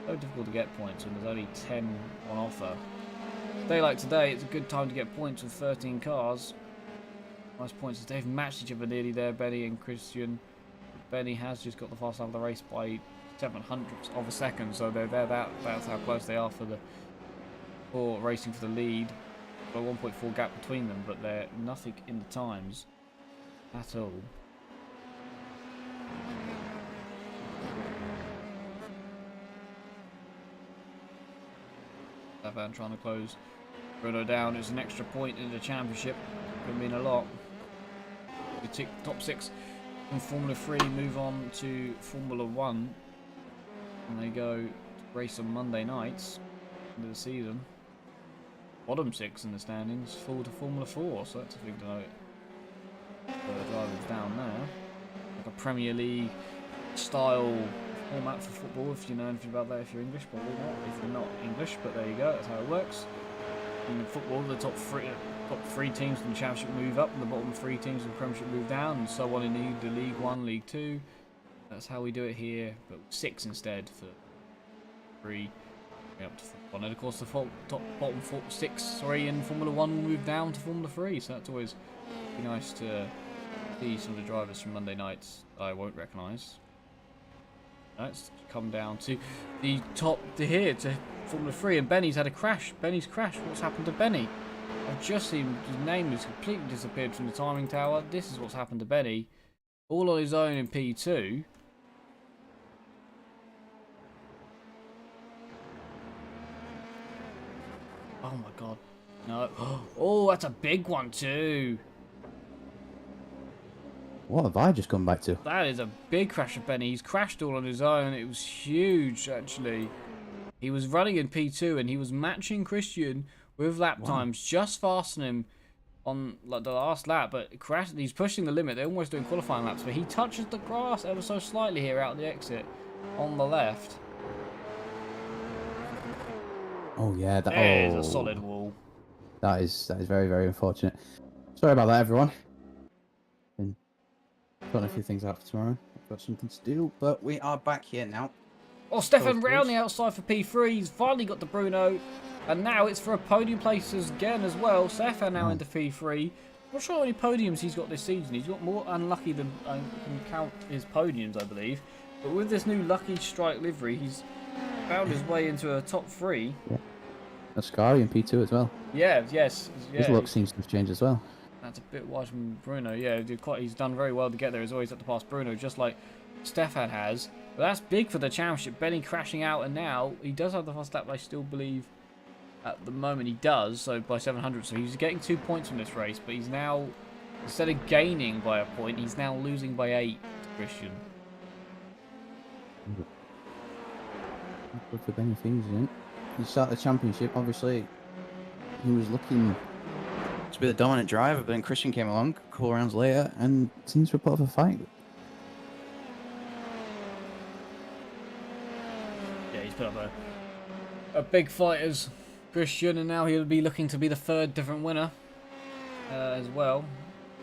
so difficult to get points when there's only 10 on offer. A day like today, it's a good time to get points with 13 cars. Nice points as they've matched each other nearly there, Benny and Christian. Benny has just got the fast lap of the race by 700ths of a second, so that's how close they are for racing for the lead. Got a 1.4 gap between them, but they're nothing in the times at all. Stefan trying to close Bruno down. It's an extra point in the championship. Could mean a lot. The top 6 from Formula 3 move on to Formula 1, and they go to race on Monday nights into the season. Bottom 6 in the standings fall to Formula 4, so that's a thing to note. The drivers down there, like a Premier League style format for football. If you know anything about that, if you're English, probably not. If you're not English, but there you go. That's how it works. In football, the top three teams in the Championship move up, and the bottom 3 teams in the Premiership move down, and so on in the League 1, League 2. That's how we do it here, but 6 instead for 3. Up to 1, and of course the bottom 6 in Formula 1 will move down to Formula 3, so that's always be nice to see some of the drivers from Monday nights that I won't recognise. Let's come down to the top here to Formula 3, and Benny's had a crash. Benny's crashed. What's happened to Benny? I've just seen his name has completely disappeared from the timing tower. This is what's happened to Benny, all on his own in P2. Oh my god. No. Oh, that's a big one too. What have I just come back to? That is a big crash of Benny. He's crashed all on his own. It was huge, actually. He was running in P2 and he was matching Christian with lap times, just faster than him on like the last lap, but he's pushing the limit. They're almost doing qualifying laps, but he touches the grass ever so slightly here out the exit on the left. Oh yeah, There's a solid wall. That is very, very unfortunate. Sorry about that, everyone. Been sorting a few things out for tomorrow. I've got something to do, but we are back here now. Oh, Stefan Both round boys. the outside for P3. He's finally got the Bruno, and now it's for a podium places again as well. Stefan now into P3. Not sure how many podiums he's got this season. He's got more unlucky than I can count his podiums, I believe. But with this new Lucky Strike livery, he's found his way into a top 3. Yeah. Ascari and P2 as well. Yeah, yes. His Yeah, look seems to have changed as well. that's a bit wide from Bruno. Yeah, he's done very well to get there. He's always had to pass Bruno, just like Stefan has. But that's big for the championship. Benny crashing out, and now he does have the fast lap, I still believe. At the moment he does, so by 700. So he's getting 2 points from this race, but he's now, instead of gaining by a point, he's now losing by 8 to Christian. Good for Benny Fees, isn't it? He started the championship, obviously. He was looking to be the dominant driver, but then Christian came along a couple rounds later and seems to put up a fight. Yeah, he's put up a big fight as Christian, and now he'll be looking to be the 3rd different winner as well.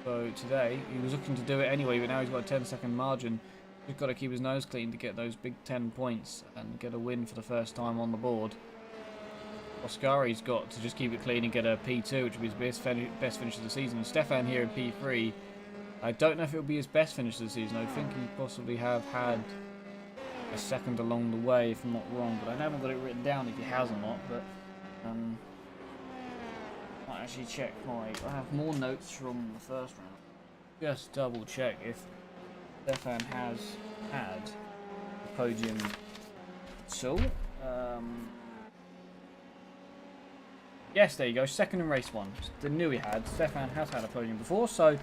So today, he was looking to do it anyway, but now he's got a 10-second margin. He's got to keep his nose clean to get those big 10 points and get a win for the first time on the board. Oscari's got to just keep it clean and get a P2, which will be his best finish of the season. Stefan here in P3, I don't know if it'll be his best finish of the season. I think he possibly have had a second along the way, if I'm not wrong, but I haven't got it written down if he has or not. But might actually check I have more notes from the first round. Just double check if Stefan has had a podium. So, yes, there you go. Second in race 1. The knew he had. Stefan has had a podium before, so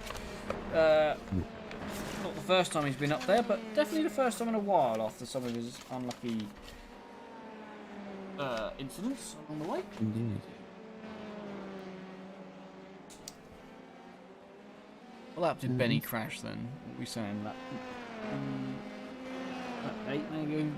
not the first time he's been up there, but definitely the first time in a while after some of his unlucky incidents along the way. Indeed. What lap did Benny crash then? What are we saying? Lap 8 maybe?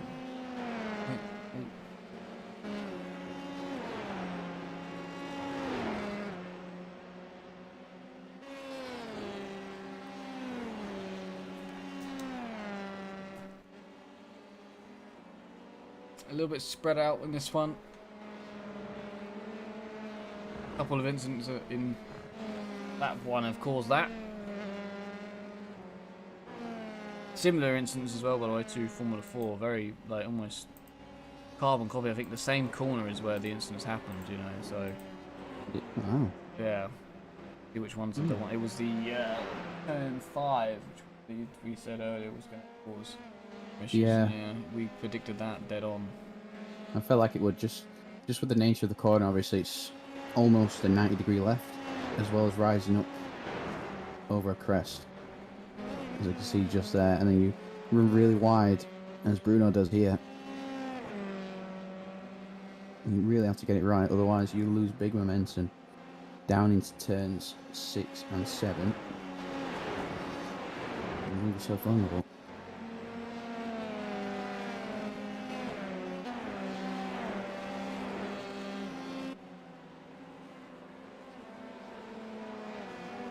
A little bit spread out in this one. A couple of incidents in lap 1 have caused that. Similar incidents as well, by the way, to Formula 4. Very, like, almost carbon copy. I think the same corner is where the incidents happened, you know, so... Wow. Yeah. See which one's the one. It was the turn 5, which we said earlier was going to cause issues. Yeah. Yeah, we predicted that dead on. I felt like it would just with the nature of the corner, obviously it's almost a 90-degree left, as well as rising up over a crest. As you can see just there, and then you run really wide, as Bruno does here. And you really have to get it right, otherwise you lose big momentum down into turns 6 and 7. And leave yourself vulnerable.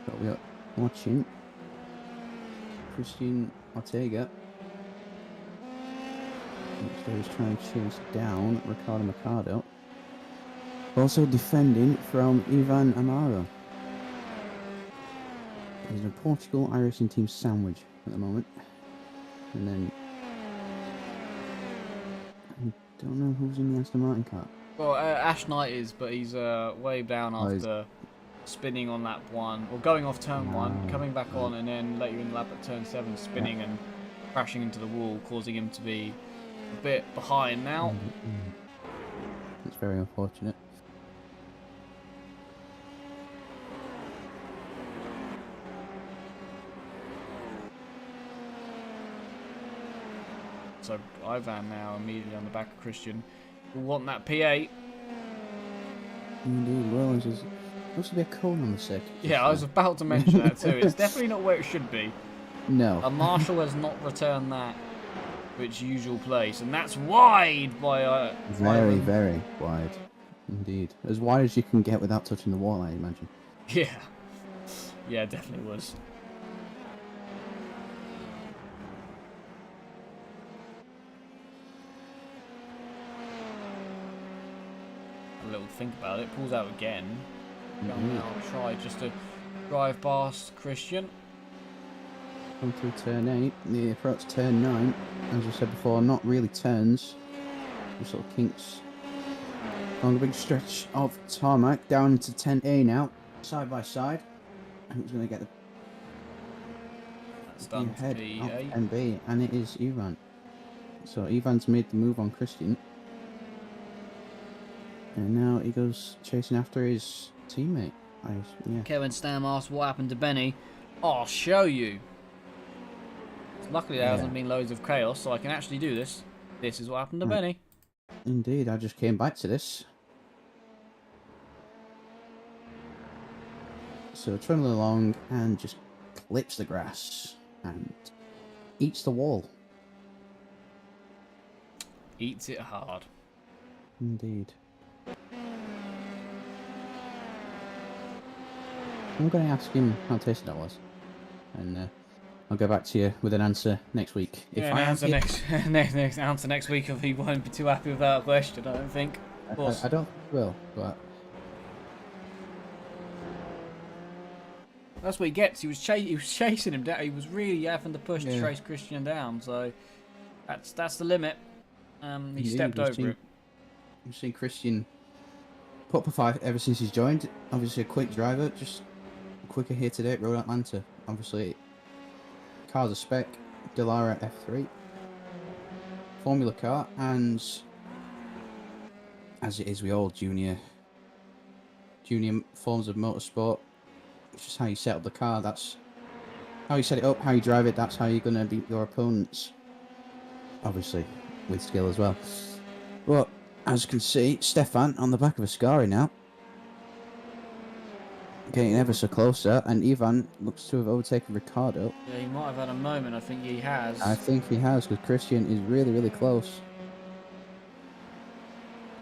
But we are watching Christian Ortega. So he's trying to chase down Ricardo Mercado. Also defending from Ivan Amaro. He's in a Portugal iRacing team sandwich at the moment. And then I don't know who's in the Aston Martin car. Well, Ash Knight is, but he's way down after spinning on lap 1, or going off turn 1, coming back on, and then later in the lap at turn 7, spinning and crashing into the wall, causing him to be a bit behind now. It's very unfortunate. So Ivan now immediately on the back of Christian. We'll want that P8. Indeed, well, there's looks to be a cone on the circuit. Yeah, I was about to mention that too. It's definitely not where it should be. No. A marshal has not returned that to its usual place, and that's wide by Very, Ivan. very wide. Indeed. As wide as you can get without touching the wall, I imagine. Yeah. Yeah, it definitely was. A little think about it. Pulls out again. Now try just to drive past Christian. Come through turn 8, the approach turn 9. As I said before, not really turns. Just little kinks. On a big stretch of tarmac down into 10A now, side by side. Who's going to get That's the done to head P8. of 10B? And it is Ivan. So Ivan's made the move on Christian. And now he goes chasing after his teammate. Yeah. Kevin Stam asks what happened to Benny. I'll show you. Luckily there hasn't been loads of chaos, so I can actually do this. This is what happened to Benny. Indeed, I just came back to this. So trundling along and just clips the grass and eats the wall. Eats it hard. Indeed. I'm going to ask him how tasty that was. And I'll go back to you with an answer next week. Yeah, an answer next answer next week if he won't be too happy with that question, I don't think. Of course. I don't think he will, but That's what he gets. He was chasing him down. He was really having to push to chase Christian down. So that's the limit. He indeed, stepped over it. You've seen Christian put up a 5 ever since he's joined. Obviously a quick driver, just quicker here today at Road Atlanta. Obviously, car's a spec, Delara F3, Formula car, and as it is with all junior forms of motorsport, it's just how you set up the car. That's how you set it up, how you drive it. That's how you're gonna beat your opponents. Obviously, with skill as well. But as you can see, Stefan on the back of a Scari now. Getting ever so closer, and Ivan looks to have overtaken Ricardo. Yeah, he might have had a moment. I think he has. I think he has, because Christian is really, really close.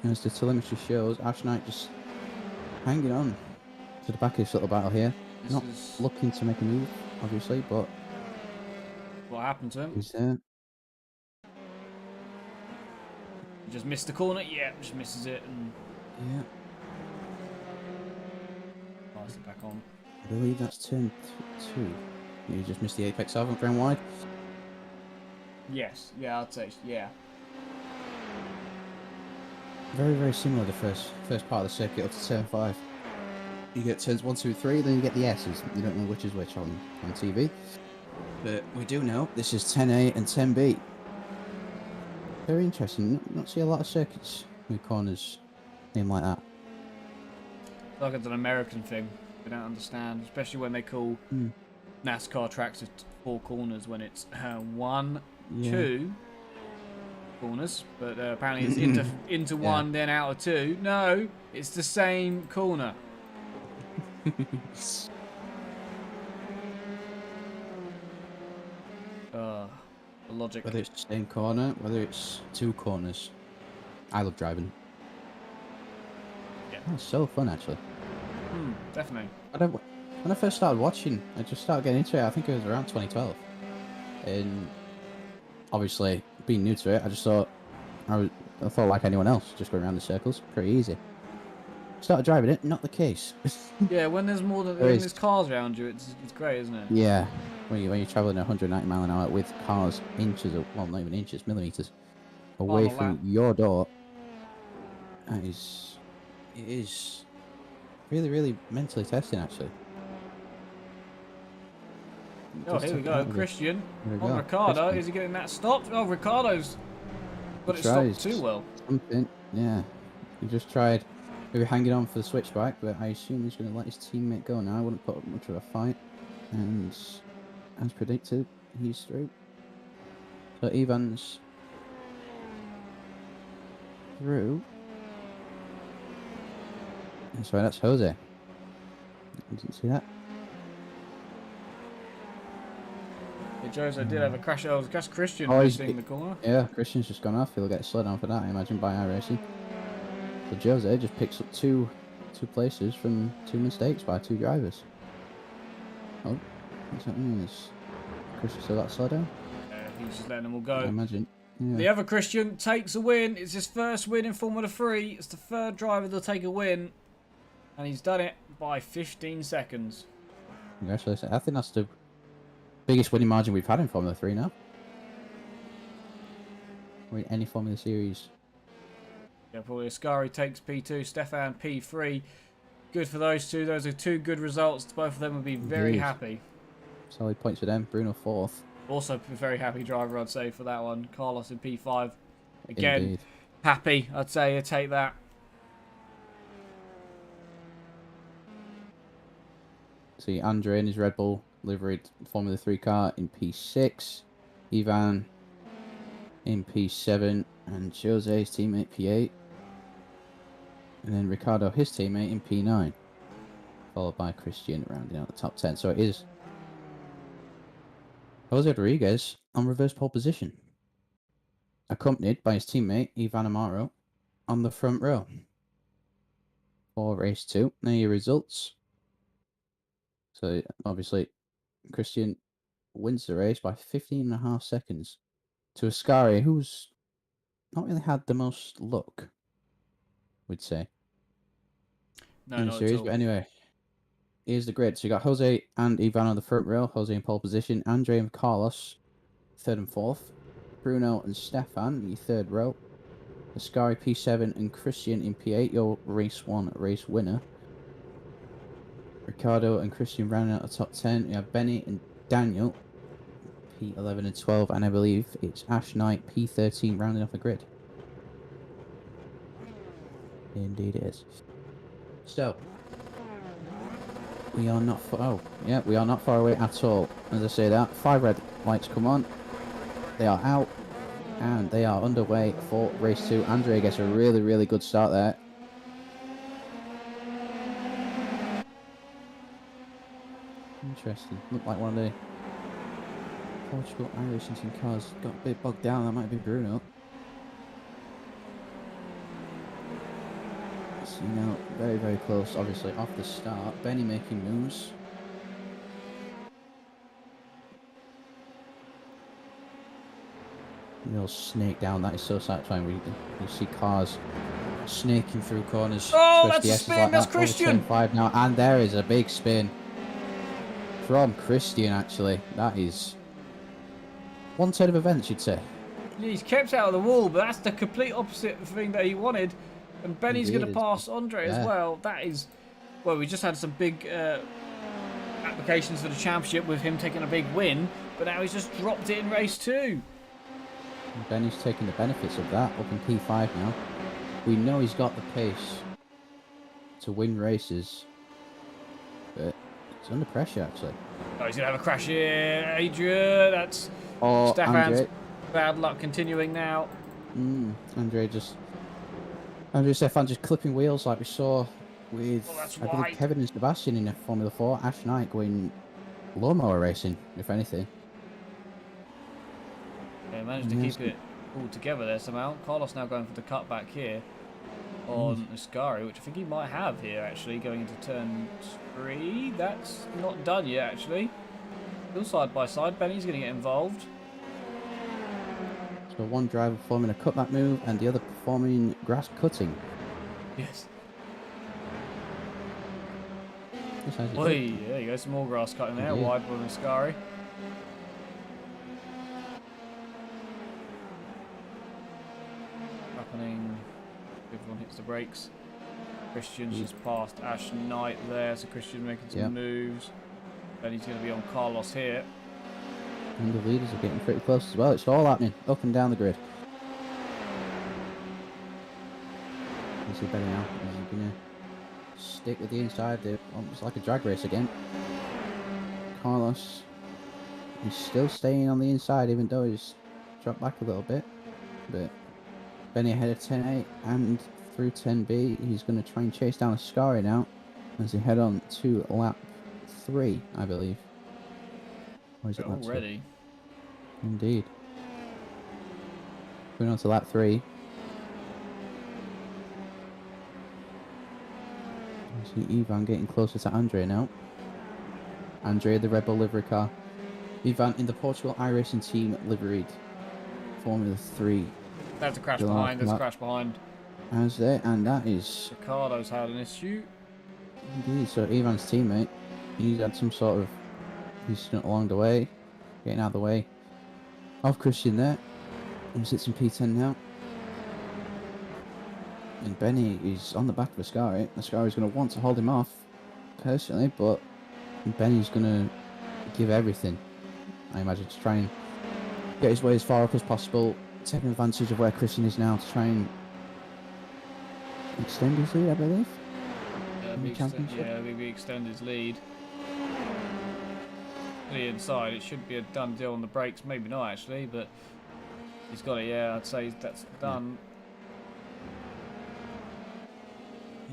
As the telemetry shows, Ash Knight just hanging on to the back of this little battle here. Not looking to make a move, obviously, but what happened to him? he's there. He just missed the corner. Yeah, just misses it and Yeah. passes it back on. I believe that's turn 2. You just missed the apex off and ran wide. Yes. Yeah, I'd say yeah. Very, very similar to first part of the circuit up to turn 5. You get turns 1, 2, 3, then you get the S's. You don't know which is which on TV. But we do know this is 10A and 10B. Very interesting. Not see a lot of circuits with corners named like that. Like it's an American thing. I don't understand, especially when they call NASCAR tracks at 4 corners when it's 1, 2 corners. But apparently it's into 1, then out of 2. No, it's the same corner. The logic. Whether it's the same corner, whether it's 2 corners. I love driving. Yeah. That's so fun, actually. Definitely. When I first started watching, I just started getting into it. I think it was around 2012. And obviously, being new to it, I just thought I thought like anyone else, just going around the circles, pretty easy. Started driving it, not the case. Yeah, when there's more than there's cars around you, it's great, isn't it? Yeah, when you're traveling 190 mile an hour with cars inches, well, not even inches, millimeters away from your door, it is really, really mentally testing, actually. Oh, here we go, Christian on Ricardo. Is he getting that stopped? Oh, Ricardo's got it stopped too well. Something, yeah. He just tried maybe hanging on for the switchback, but I assume he's going to let his teammate go now. I wouldn't put up much of a fight. And as predicted, he's through. So Ivan's through. Sorry, that's Jose. I didn't see that. Yeah, Jose did have a crash. Oh, that's Christian Oh, missing the corner. Yeah, Christian's just gone off. He'll get slowed down for that, I imagine, by iRacing. So Jose just picks up two places from 2 mistakes by 2 drivers. Oh, what's that mean? Is Christian still got slowed down? He's just letting them all I go. imagine. Yeah. The other Christian takes a win. It's his first win in Formula 3. It's the third driver to take a win. And he's done it by 15 seconds. Congratulations. I think that's the biggest winning margin we've had in Formula 3 now. Or in any Formula Series. Yeah, probably Ascari takes P2, Stefan P3. Good for those two. Those are 2 good results. Both of them would be very Indeed. happy. Solid points for them. Bruno 4th. Also a very happy driver, I'd say, for that one. Carlos in P5. Again, Indeed. happy, I'd say. I'd take that. See Andre in his Red Bull liveried Formula 3 car in P6. Ivan in P7. And Jose's teammate P8. And then Ricardo, his teammate, in P9. Followed by Christian rounding out the top 10. So it is Jose Rodriguez on reverse pole position. Accompanied by his teammate, Ivan Amaro, on the front row. For race 2. Now your results. So obviously, Christian wins the race by 15.5 seconds to Ascari, who's not really had the most luck, we'd say, No, in the not series. at all. But anyway, here's the grid. So you got Jose and Ivan on the front row. Jose in pole position. Andre and Carlos, 3rd and 4th. Bruno and Stefan in your 3rd row. Ascari P7 and Christian in P8. Your race 1 race winner. Ricardo and Christian rounding out the top 10. We have Benny and Daniel, P11 and 12. And I believe it's Ash Knight, P13, rounding off the grid. Indeed it is. So, we are not we are not far away at all. As I say that, 5 red lights come on. They are out. And they are underway for race 2. Andre gets a really, really good start there. Interesting. Looked like one of the Portugal Irish racing cars got a bit bogged down. That might be Bruno. See now, very, very close, obviously, off the start. Benny making moves. Little snake down. That is so satisfying. You see cars snaking through corners. Oh, especially that's a S's spin. like That's that, over Christian. turn 5 now, and there is a big spin from Christian. Actually, that is one turn of events, you'd say. Yeah, he's kept out of the wall, but that's the complete opposite thing that he wanted. And Benny's going to Indeed, pass Andre as well. That is... Well, we just had some big applications for the championship with him taking a big win, but now he's just dropped it in race 2. And Benny's taking the benefits of that, up in P5 now. We know he's got the pace to win races, but he's under pressure, actually. Oh, he's going to have a crash here, Adrian. That's Stefan's bad luck continuing now. Andre Stefan just clipping wheels like we saw with, I believe, Kevin and Sebastian in Formula 4. Ash Knight going lawnmower racing, if anything. Yeah, managed to keep it all together there somehow. Carlos now going for the cutback here on Ascari, which I think he might have here, actually, going into turn 3. That's not done yet, actually. Still side by side. Benny's going to get involved. So one driver performing a cutback move and the other performing grass cutting. Yes. Oi, there you go. Some more grass cutting there. Indeed. Wide one Ascari. Happening. Everyone hits the brakes. Christian's just passed Ash Knight there, so Christian making some moves. Then he's going to be on Carlos here. And the leaders are getting pretty close as well. It's all happening up and down the grid. You see Benny now. Is he going to stick with the inside? It's like a drag race again. Carlos is still staying on the inside, even though he's dropped back a little bit. But Benny ahead of 10A and through 10B. He's going to try and chase down Ascari now as he head on to lap 3, I believe. Or is it lap 2? Already. Indeed. Going on to lap 3. I see Ivan getting closer to Andre now. Andre, the Red Bull livery car. Ivan in the Portugal iRacing team liveried Formula 3. There's a crash behind. There's a crash behind. As there, and that is Ricardo's had an issue. indeed. So Ivan's teammate, he's had some sort of incident along the way, getting out of the way of Christian there. He sits in P10 now. And Benny is on the back of Ascari. Ascari's going to want to hold him off, personally, but Benny's going to give everything, I imagine, to try and get his way as far up as possible, taking advantage of where Christian is now to try and extend his lead, I believe. Maybe extend his lead. To the inside, it should be a done deal on the brakes. Maybe not actually, but he's got it. Yeah, I'd say that's done.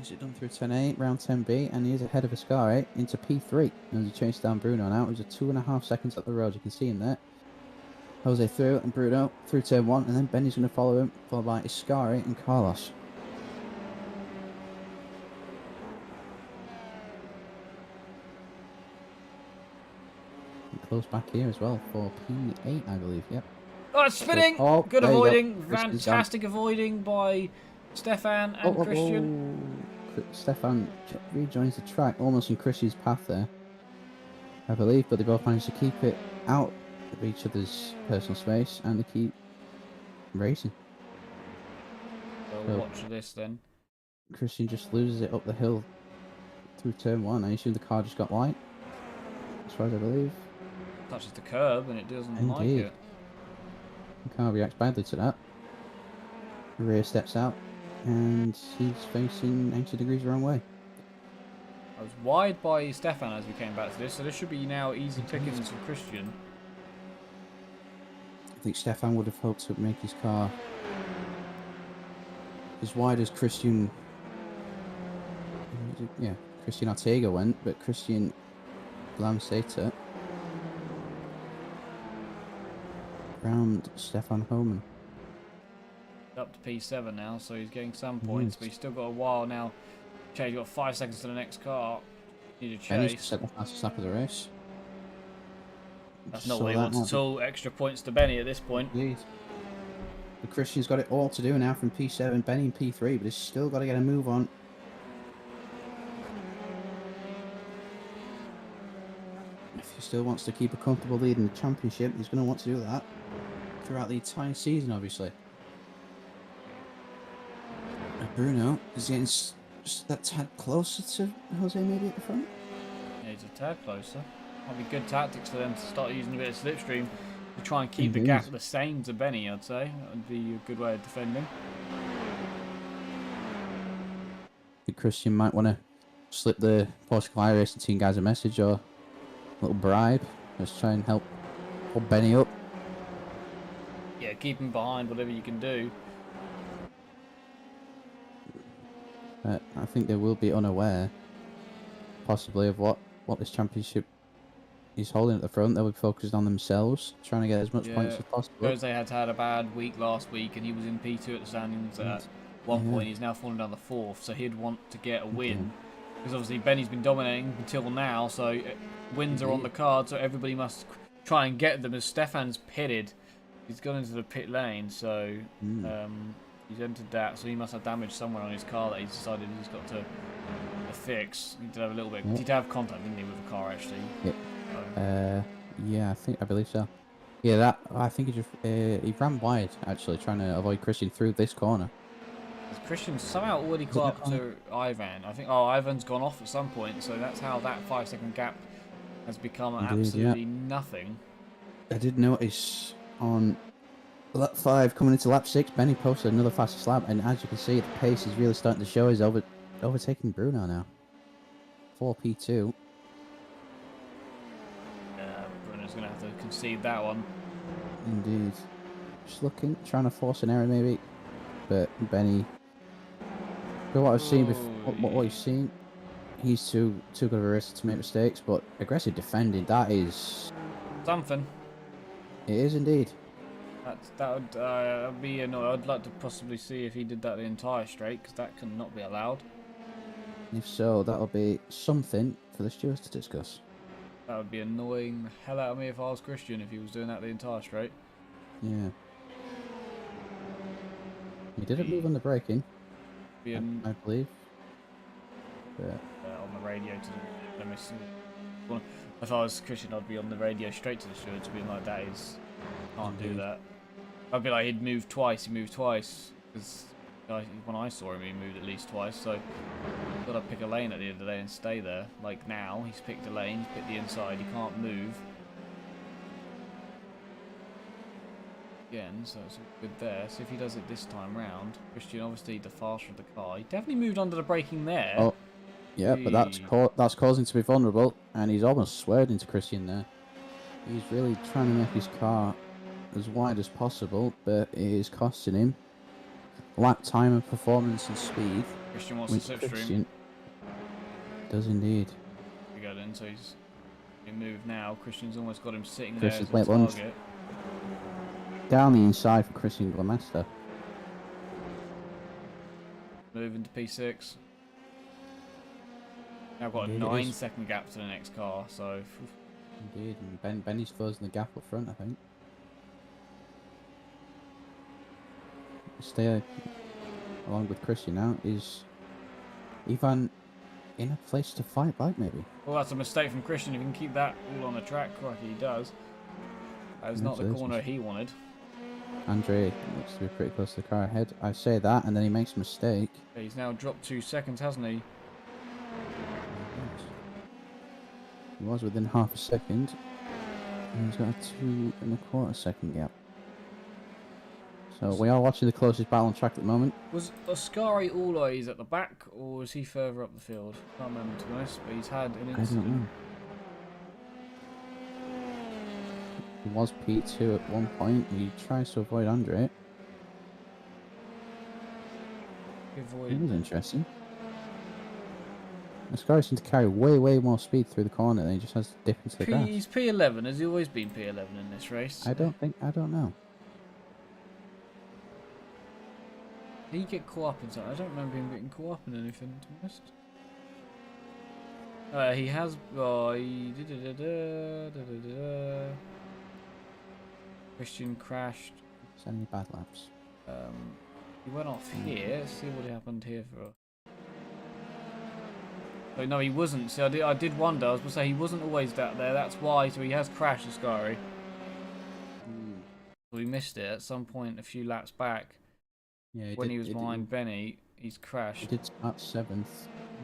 Is it done through 10A, round 10B, and he is ahead of Ascari into P3 as he chases down Bruno now. It was a 2.5 seconds up the road, you can see him there. Jose through and Bruno through turn 1, and then Benny's going to follow him, followed by Ascari and Carlos. Close back here as well for P8, I believe, yep. Oh, it's spinning! So, Good there you go. avoiding. Christian's Fantastic avoiding by Stefan and Christian. Stefan rejoins the track, almost in Christian's path there, I believe, but they both managed to keep it out of each other's personal space and they keep racing. So watch this then. Christian just loses it up the hill through turn 1. I assume the car just got light, as far as I believe. Touches the curb and it doesn't like Indeed. it. The car reacts badly to that. The rear steps out and he's facing 90 degrees the wrong way. I was wide by Stefan as we came back to this, so this should be now easy pickings for Christian. I think Stefan would have hoped to make his car as wide as Christian. Yeah, Christian Ortega went, but Christian Blamseta round Stefan Homan. Up to P7 now, so he's getting some points, but he's still got a while now. Okay, he's got 5 seconds to the next car. Need to Benny's chase. set the fastest lap of the race. That's not what he wants at all. Extra points to Benny at this point. Indeed. But Christian's got it all to do now from P7, Benny in P3, but he's still got to get a move on. If he still wants to keep a comfortable lead in the championship, he's going to want to do that throughout the entire season, obviously. And Bruno is getting just that tad closer to Jose, maybe at the front. Yeah, he's a tad closer. Might be good tactics for them to start using a bit of slipstream to try and keep the gap the same to Benny, I'd say. That would be a good way of defending. I think Christian might want to slip the Portugal iRacing team guys a message or a little bribe. Let's try and help hold Benny up. Yeah, keep him behind, whatever you can do. I think they will be unaware, possibly, of what this championship is holding at the front. They'll be focused on themselves, trying to get as much points as possible. Jose had a bad week last week, and he was in P2 at the standings at one point. He's now fallen down the 4th, so he'd want to get a win. Because obviously Benny's been dominating until now, so wins are on the card, so everybody must try and get them as Stefan's pitted. He's gone into the pit lane, so he's entered that, so he must have damage somewhere on his car that he's decided he's got to fix. He did have a little bit. He did have contact, didn't he, with the car actually? Yeah, I believe so. Yeah, that I think he ran wide actually, trying to avoid Christian through this corner. Christian somehow already caught up to Ivan. I think Ivan's gone off at some point, so that's how that 5-second gap has become absolutely nothing. I did notice on lap 5 coming into lap 6, Benny posted another fastest lap, and as you can see, the pace is really starting to show. He's overtaking Bruno now. 4P2. Bruno's going to have to concede that one. Indeed. Just looking, trying to force an error maybe. but Benny, for what I've seen before, what you've seen, he's too good of a racer to make mistakes. But aggressive defending, that is Something. it is indeed. That would be annoying. I'd like to possibly see if he did that the entire straight, because that cannot be allowed. If so, that'll be something for the stewards to discuss. That would be annoying the hell out of me if I was Christian, if he was doing that the entire straight. Yeah. He didn't move on the braking, Be I believe. But on the radio to the missing. If I was Christian, I'd be on the radio straight to the stewards, being like, "That is, can't do that." I'd be like, "He'd moved twice. He moved twice." Because when I saw him, he moved at least twice. So I've got to pick a lane at the end of the day and stay there. Like now, he's picked a lane, he's picked the inside. He can't move. Again, so it's all good there. So if he does it this time round, Christian obviously the faster of the car. He definitely moved under the braking there. oh, yeah, but that's causing to be vulnerable, and he's almost swerved into Christian there. He's really trying to make his car as wide as possible, but it is costing him lap time and performance and speed. Christian wants to slipstream. Christian does indeed. We go then, so he's moved now. Christian's almost got him sitting Christian's there as a late lunge. target. Down the inside for Christian Glamester. Moving to P6. Now I've got Indeed a it is. 9-second gap to the next car, so Indeed, and Benny's closing the gap up front, I think. Stay along with Christian now. Is Ivan in a place to fight back, maybe? well, that's a mistake from Christian. If he can keep that all on the track, crikey, he does. That is not the corner he wanted. Andre looks to be pretty close to the car ahead. I say that, and then he makes a mistake. He's now dropped 2 seconds, hasn't he? He was within half a second. And he's got a 2.25 second gap. So we are watching the closest battle on track at the moment. Was Ascari always at the back, or was he further up the field? Can't remember, to be honest, but he's had an I don't incident. know. He was P2 at one point. He tries to avoid Andre. It was interesting. Ascari seems to carry way more speed through the corner than he just has to dip into the grass. He's P11. Has he always been P11 in this race? I don't know. Did he get caught up in something? I don't remember him getting caught up in anything, to be honest. He has. Oh, he. Christian crashed. Any bad laps? He went off here. Let's see what happened here for. Oh, no, he wasn't. See, I did wonder. I was going to say he wasn't always that there. That's why. So he has crashed, Ascari. So we missed it at some point a few laps back. Yeah, When he was behind Benny, he's crashed. He did start 7th.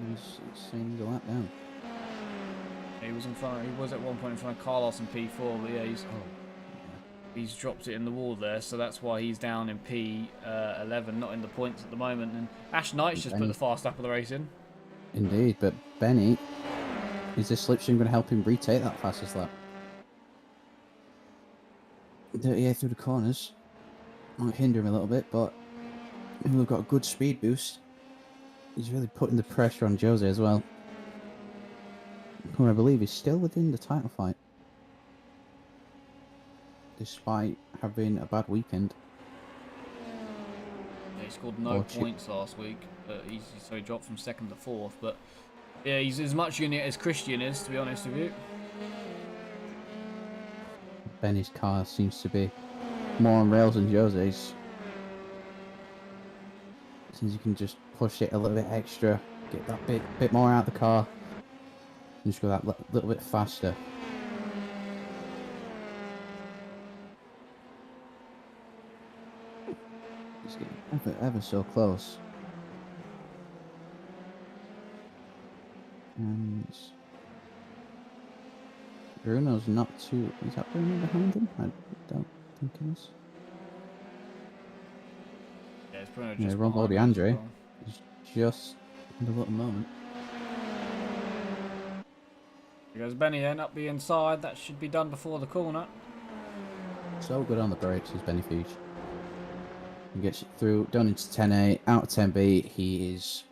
He's saying he's a lap down. He was in front. He was at one point in front of Carlos in P4, but yeah, he's dropped it in the wall there. So that's why he's down in P11, not in the points at the moment. And Ash Knight's just put the fast lap of the race in. Indeed, but Benny, is this slipstream going to help him retake that fastest lap? 38 through the corners might hinder him a little bit, but we've got a good speed boost. He's really putting the pressure on Jose as well, who I believe is still within the title fight, despite having a bad weekend. Yeah, he scored no points last week, but so he dropped from 2nd to 4th. But yeah, he's as much unit as Christian is, to be honest with you. Benny's car seems to be more on rails than Jose's. Since you can just push it a little bit extra, get that bit more out of the car, and just go that little bit faster. It's getting ever so close. And Bruno's not too. Is that Bruno behind him? I don't think it is. Yeah, it's Bruno just Ron behind Lodi him as Andre well. is just in the little moment. Here goes Benny then, up the inside. That should be done before the corner. So good on the brakes is Benny Fuge. He gets it through, down into 10A, out of 10B. He is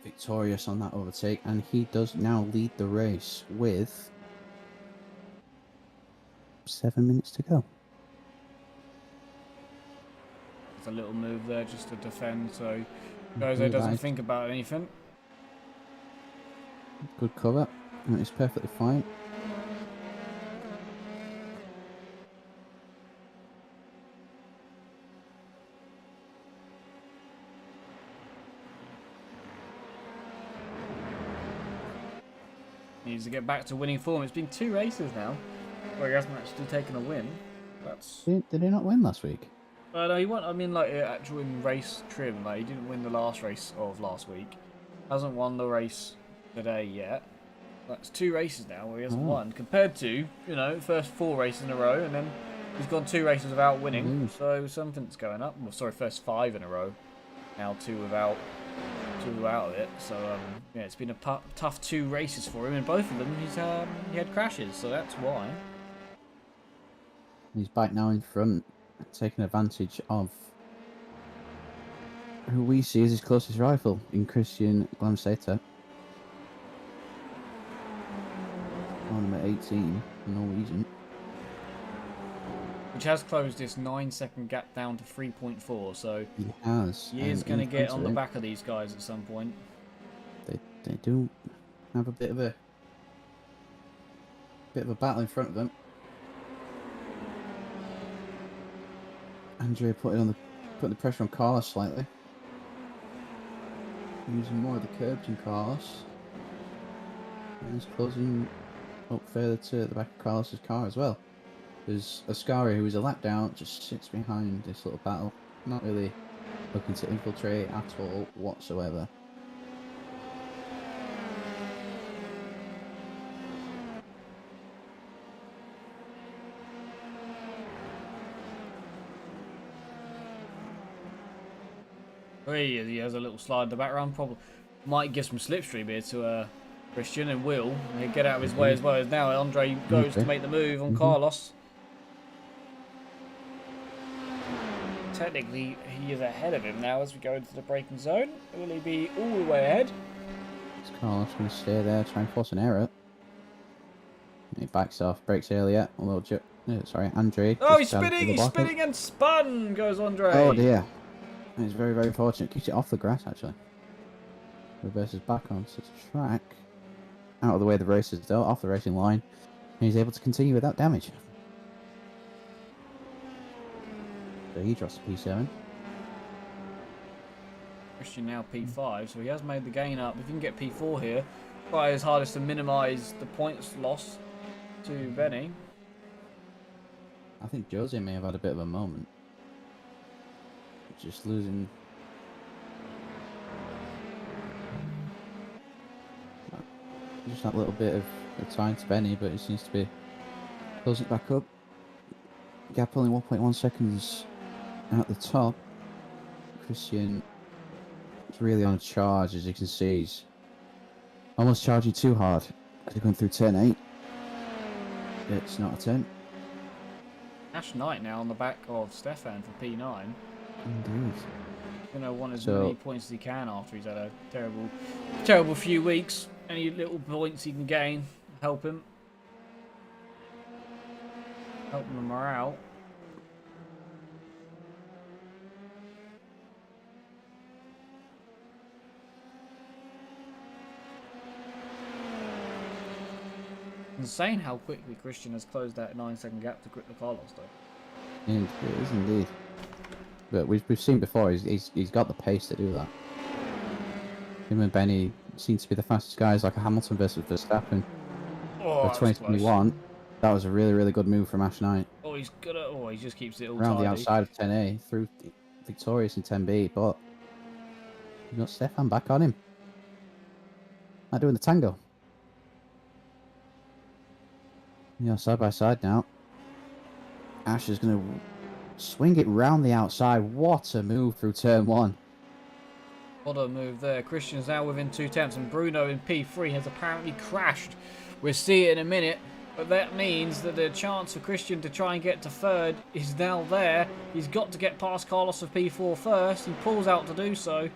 victorious on that overtake, and he does now lead the race with 7 minutes to go. There's a little move there just to defend, so Jose Really doesn't nice. think about anything. Good cover, and it's perfectly fine. Needs to get back to winning form. It's been 2 races now where he hasn't actually taken a win. That's... Did he not win last week? No, he won. I mean, like, actual in race trim. Like, he didn't win the last race of last week. Hasn't won the race today yet. That's 2 races now where he hasn't won. Compared to, you know, first 4 races in a row, and then he's gone 2 races without winning. So something's going up. Well, sorry, first 5 in a row. Now 2 without. 2 out of it. So yeah, it's been a tough 2 races for him, and both of them he had crashes. So that's why. He's back now in front, taking advantage of who we see as his closest rival in Christian Glamseta. Number 18, Norwegian. Which has closed this 9-second gap down to 3.4. So He has. he is going to in get front on of the him, back of these guys at some point. They do have a bit of a battle in front of them. Andrea putting the pressure on Carlos slightly. Using more of the curbs than Carlos. And he's closing up further to the back of Carlos's car as well. There's Ascari, who is a lap down, just sits behind this little battle. Not really looking to infiltrate at all whatsoever. Oh, he has a little slide in the background. Probably might give some slipstream here to Christian, and will he'll get out of his way as well. As now Andre goes to make the move on Carlos. Technically, he is ahead of him now as we go into the braking zone. Will he be all the way ahead? Is Carlos going to stay there, try and force an error? He backs off, brakes earlier. Although, Andre. Oh, he's just spinning! He's spinning and spun! Goes Andre. Oh dear. And he's very, very fortunate. Keeps it off the grass, actually. Reverses back onto the track. Out of the way of the races, though, off the racing line. And he's able to continue without damage. So he drops to P7. Christian now P5, so he has made the gain up. If he can get P4 here, try his hardest to minimise the points loss to Benny. I think Jose may have had a bit of a moment. Just losing. Just that little bit of time to Benny, but he seems to be closing it back up. Gap only 1.1 seconds at the top. Christian is really on a charge, as you can see. He's almost charging too hard. He's going through turn 8. It's not a turn. Ash Knight now on the back of Stefan for P9. Indeed. Going to want as So- many points as he can after he's had a terrible few weeks. Any little points he can gain, help him. Help him morale. Insane how quickly Christian has closed that 9-second gap to Carlos though. It is indeed. But we've seen before, he's got the pace to do that. Him and Benny seem to be the fastest guys, like a Hamilton versus Verstappen. Oh, For 2021, that was a really, really good move from Ash Knight. oh, he's gonna. Oh, he just keeps it all Around tidy. the outside of 10A, through victorious in 10B, but you've got Stefan back on him. Not doing the tango. Yeah, side by side now. Ash is going to swing it round the outside. What a move through turn 1. What a move there. Christian's now within 2 tenths, and Bruno in P3 has apparently crashed. We'll see it in a minute But that means that the chance for Christian to try and get to third is now there. He's got to get past Carlos of P4 first. He pulls out to do so.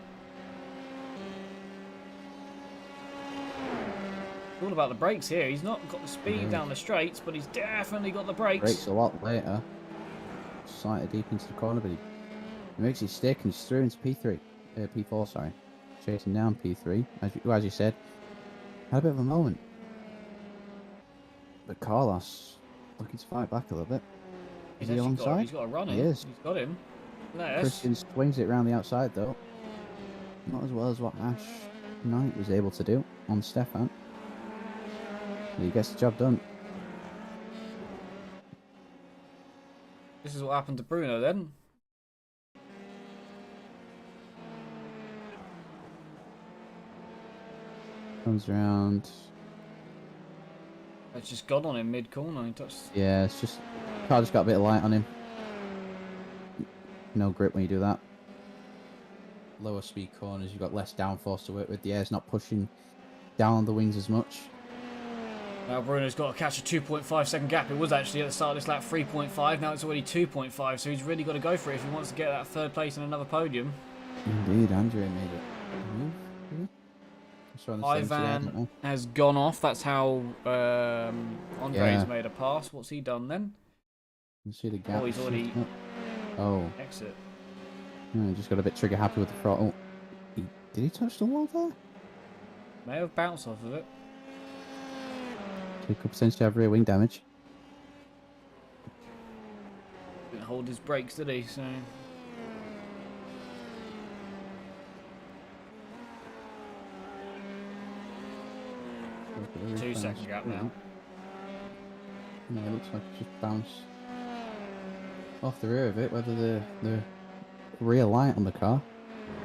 It's all about the brakes here. He's not got the speed down the straights, but he's definitely got the brakes. Brakes a lot later. Slightly deep into the corner, but he makes his stick and he's through into P3. P4, sorry. Chasing down P3. As you said, had a bit of a moment. But Carlos looking to fight back a little bit. Is he alongside? He's got a run in. He is. He's got him. Nice. Christian swings it around the outside though. Not as well as what Ash Knight was able to do on Stefan. But he gets the job done. This is what happened to Bruno then. Comes around. It's just gone on him mid-corner. He touched... Yeah, it's just... Car just got a bit of light on him. No grip when you do that. Lower speed corners, you've got less downforce to work with. The air's not pushing down on the wings as much. Now Bruno's got to catch a 2.5 second gap. It was actually at the start of this lap 3.5. Now it's already 2.5. So he's really got to go for it if he wants to get that third place and another podium. Indeed, Andre made it. Ivan has gone off. That's how Andre's made a pass. What's he done then? You see the gap. Oh, he's already exit. Yeah, just got a bit trigger happy with the throttle. Did he touch the wall there? May have bounced off of it. So he could potentially have rear wing damage. Didn't hold his brakes, did he? So 2 second gap now. Yeah, it looks like it just bounced off the rear of it. Whether the rear light on the car.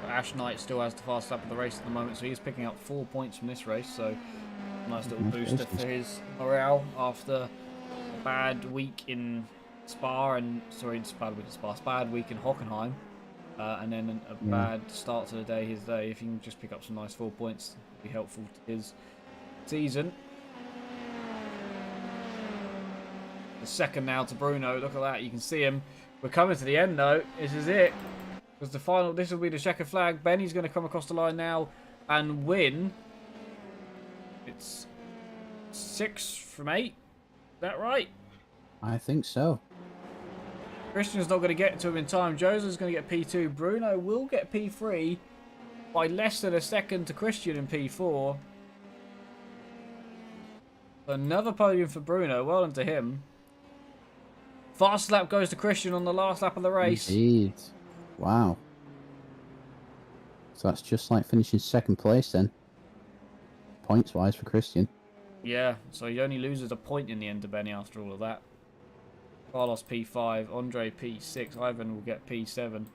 Ash Knight still has the fastest lap of the race at the moment, so he's picking up 4 points from this race. So nice little booster for his morale after a bad week in Spa and bad week in Hockenheim, and then a bad start to the day. His day. If he can just pick up some nice 4 points, it'd be helpful to his season. The second now to Bruno. Look at that. You can see him. We're coming to the end though. This is it. Because the final. This will be the checker flag. Benny's going to come across the line now and win. It's 6 from 8. Is that right? I think so. Christian's not going to get to him in time. Jose's going to get P2. Bruno will get P3 by less than a second to Christian in P4. Another podium for Bruno. Well done to him. Fast lap goes to Christian on the last lap of the race. Indeed. Wow. So that's just like finishing second place then. Points wise for Christian. Yeah, so he only loses a point in the end to Benny after all of that. Carlos P5, Andre P6, Ivan will get P7,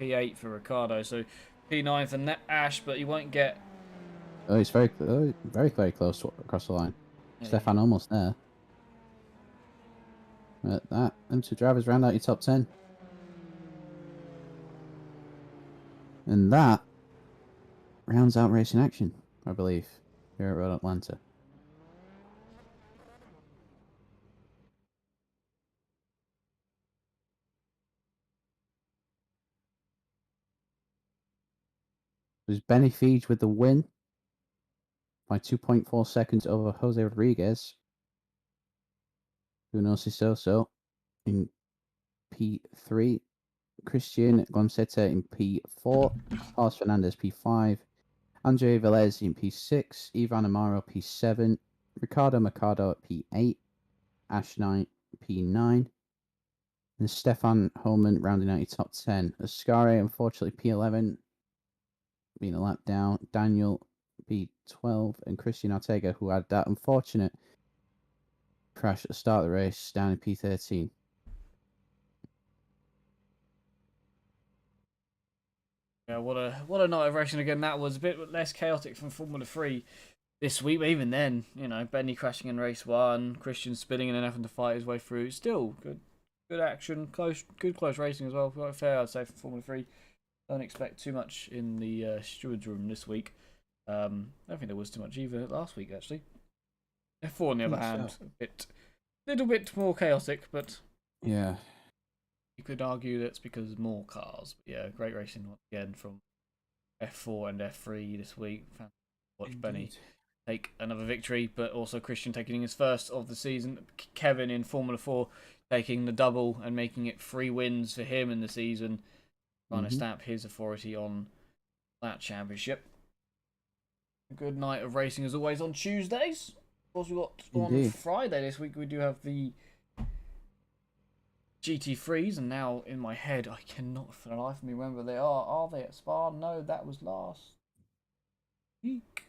P8 for Ricardo. So P9 for Ash, but he won't get... Oh, he's very close to across the line. Yeah. Stefan almost there. But that, them two drivers round out your top 10. And that rounds out racing action, I believe, here at Road Atlanta. There's Benny Feige with the win by 2.4 seconds over Jose Rodriguez. Bruno Sisoso in P3. Christian Gonzeta in P4. Carlos Fernandez P5. Andre Velez in P6. Ivan Amaro P7. Ricardo Mercado at P8. Ash Knight P9. And Stefan Holman rounding out your top 10. Ascari, unfortunately, P11. Being a lap down. Daniel P12. And Christian Ortega, who had that unfortunate crash at the start of the race, down in P13. Yeah, what a night of racing again. That was a bit less chaotic from Formula 3 this week, but even then, you know, Benny crashing in race 1, Christian spinning and then having to fight his way through. Still good action, close racing as well. Quite fair, I'd say, for Formula 3. Don't expect too much in the stewards room this week. I don't think there was too much either last week, actually. F4, on the other think hand, so. little bit more chaotic, but Yeah. you could argue that's because more cars. But yeah, great racing once again from F4 and F3 this week. Watch Benny Indeed. take another victory, but also Christian taking his first of the season. Kevin in Formula 4 taking the double and making it 3 wins for him in the season, trying to stamp his authority on that championship. A good night of racing as always on Tuesdays. Of course, we got on Indeed. Friday this week. We do have the GT3s, and now in my head, I cannot for the life of me remember they are. Are they at Spa? No, that was last week,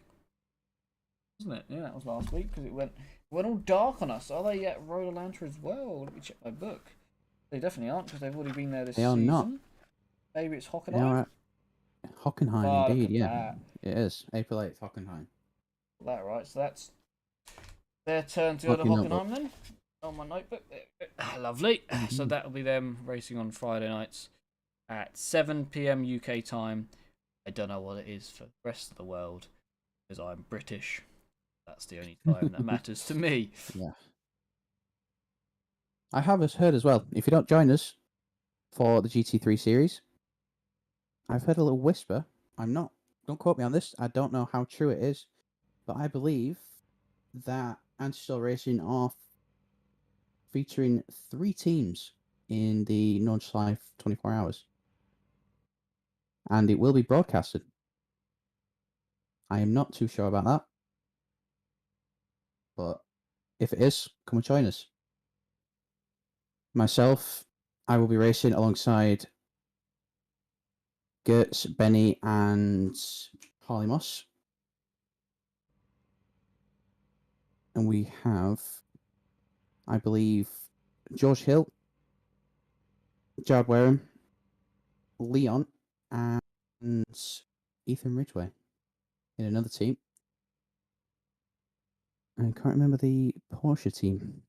wasn't it? Yeah, that was last week because it went all dark on us. Are they at Road Atlanta as well? Let me check my book. They definitely aren't because they've already been there this They are season. not. Maybe it's They Hockenheim. are at Hockenheim, Ah, look indeed. at Yeah, that. it is. April 8th, Hockenheim. That right. So that's their turn to go to Mark your notebook. Hockenheim then. On my notebook. Lovely. So that'll be them racing on Friday nights at 7 p.m. UK time. I don't know what it is for the rest of the world because I'm British. That's the only time that matters to me. Yeah. I have heard as well, if you don't join us for the GT3 series, I've heard a little whisper. Don't quote me on this. I don't know how true it is, but I believe that Anti-Stall Racing are featuring 3 teams in the Nudge Live 24 hours. And it will be broadcasted. I am not too sure about that. But if it is, come and join us. Myself, I will be racing alongside Gertz, Benny, and Harley Moss. And we have, I believe, George Hill, Jared Wareham, Leon, and Ethan Ridgway in another team. I can't remember the Porsche team.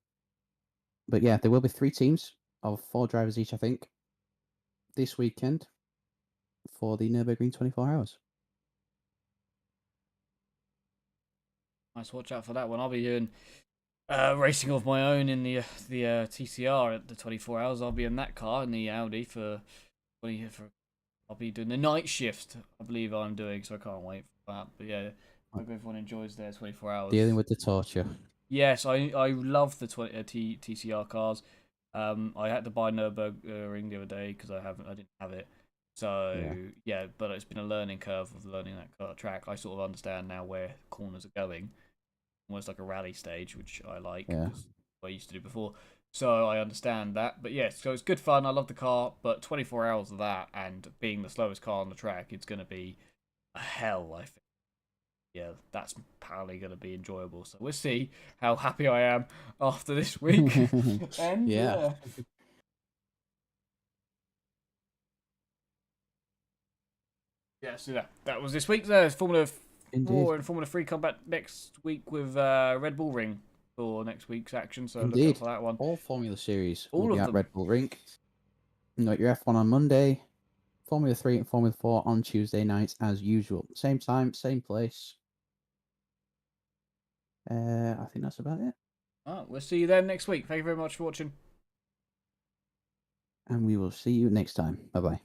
But yeah, there will be 3 teams of 4 drivers each, I think, this weekend for the Nürburgring 24 hours. Nice, watch out for that one. I'll be doing racing of my own in the TCR at the 24 hours. I'll be in that car in the Audi for I'll be doing the night shift. I believe I'm doing, so I can't wait for that. But yeah, I hope everyone enjoys their 24 hours. Dealing with the torture. Yes, I love the TCR cars. I had to buy Nürburgring the other day because I didn't have it. So yeah, but it's been a learning curve of learning that car track. I sort of understand now where corners are going, almost like a rally stage, which I like because I used to do before. So I understand that. But yes, so it's good fun. I love the car, but 24 hours of that and being the slowest car on the track, it's going to be a hell, I think. Yeah, that's apparently going to be enjoyable. So we'll see how happy I am after this week. And Yeah. yeah, so that was this week. There's Formula 4 Indeed. and Formula 3 come back next week with Red Bull Ring for next week's action. So look Indeed. out for that one. All Formula Series All will of be at them. Red Bull Ring. You got your F1 on Monday, Formula 3 and Formula 4 on Tuesday nights as usual. Same time, same place. I think that's about it. We'll see you then next week. Thank you very much for watching. And we will see you next time. Bye-bye.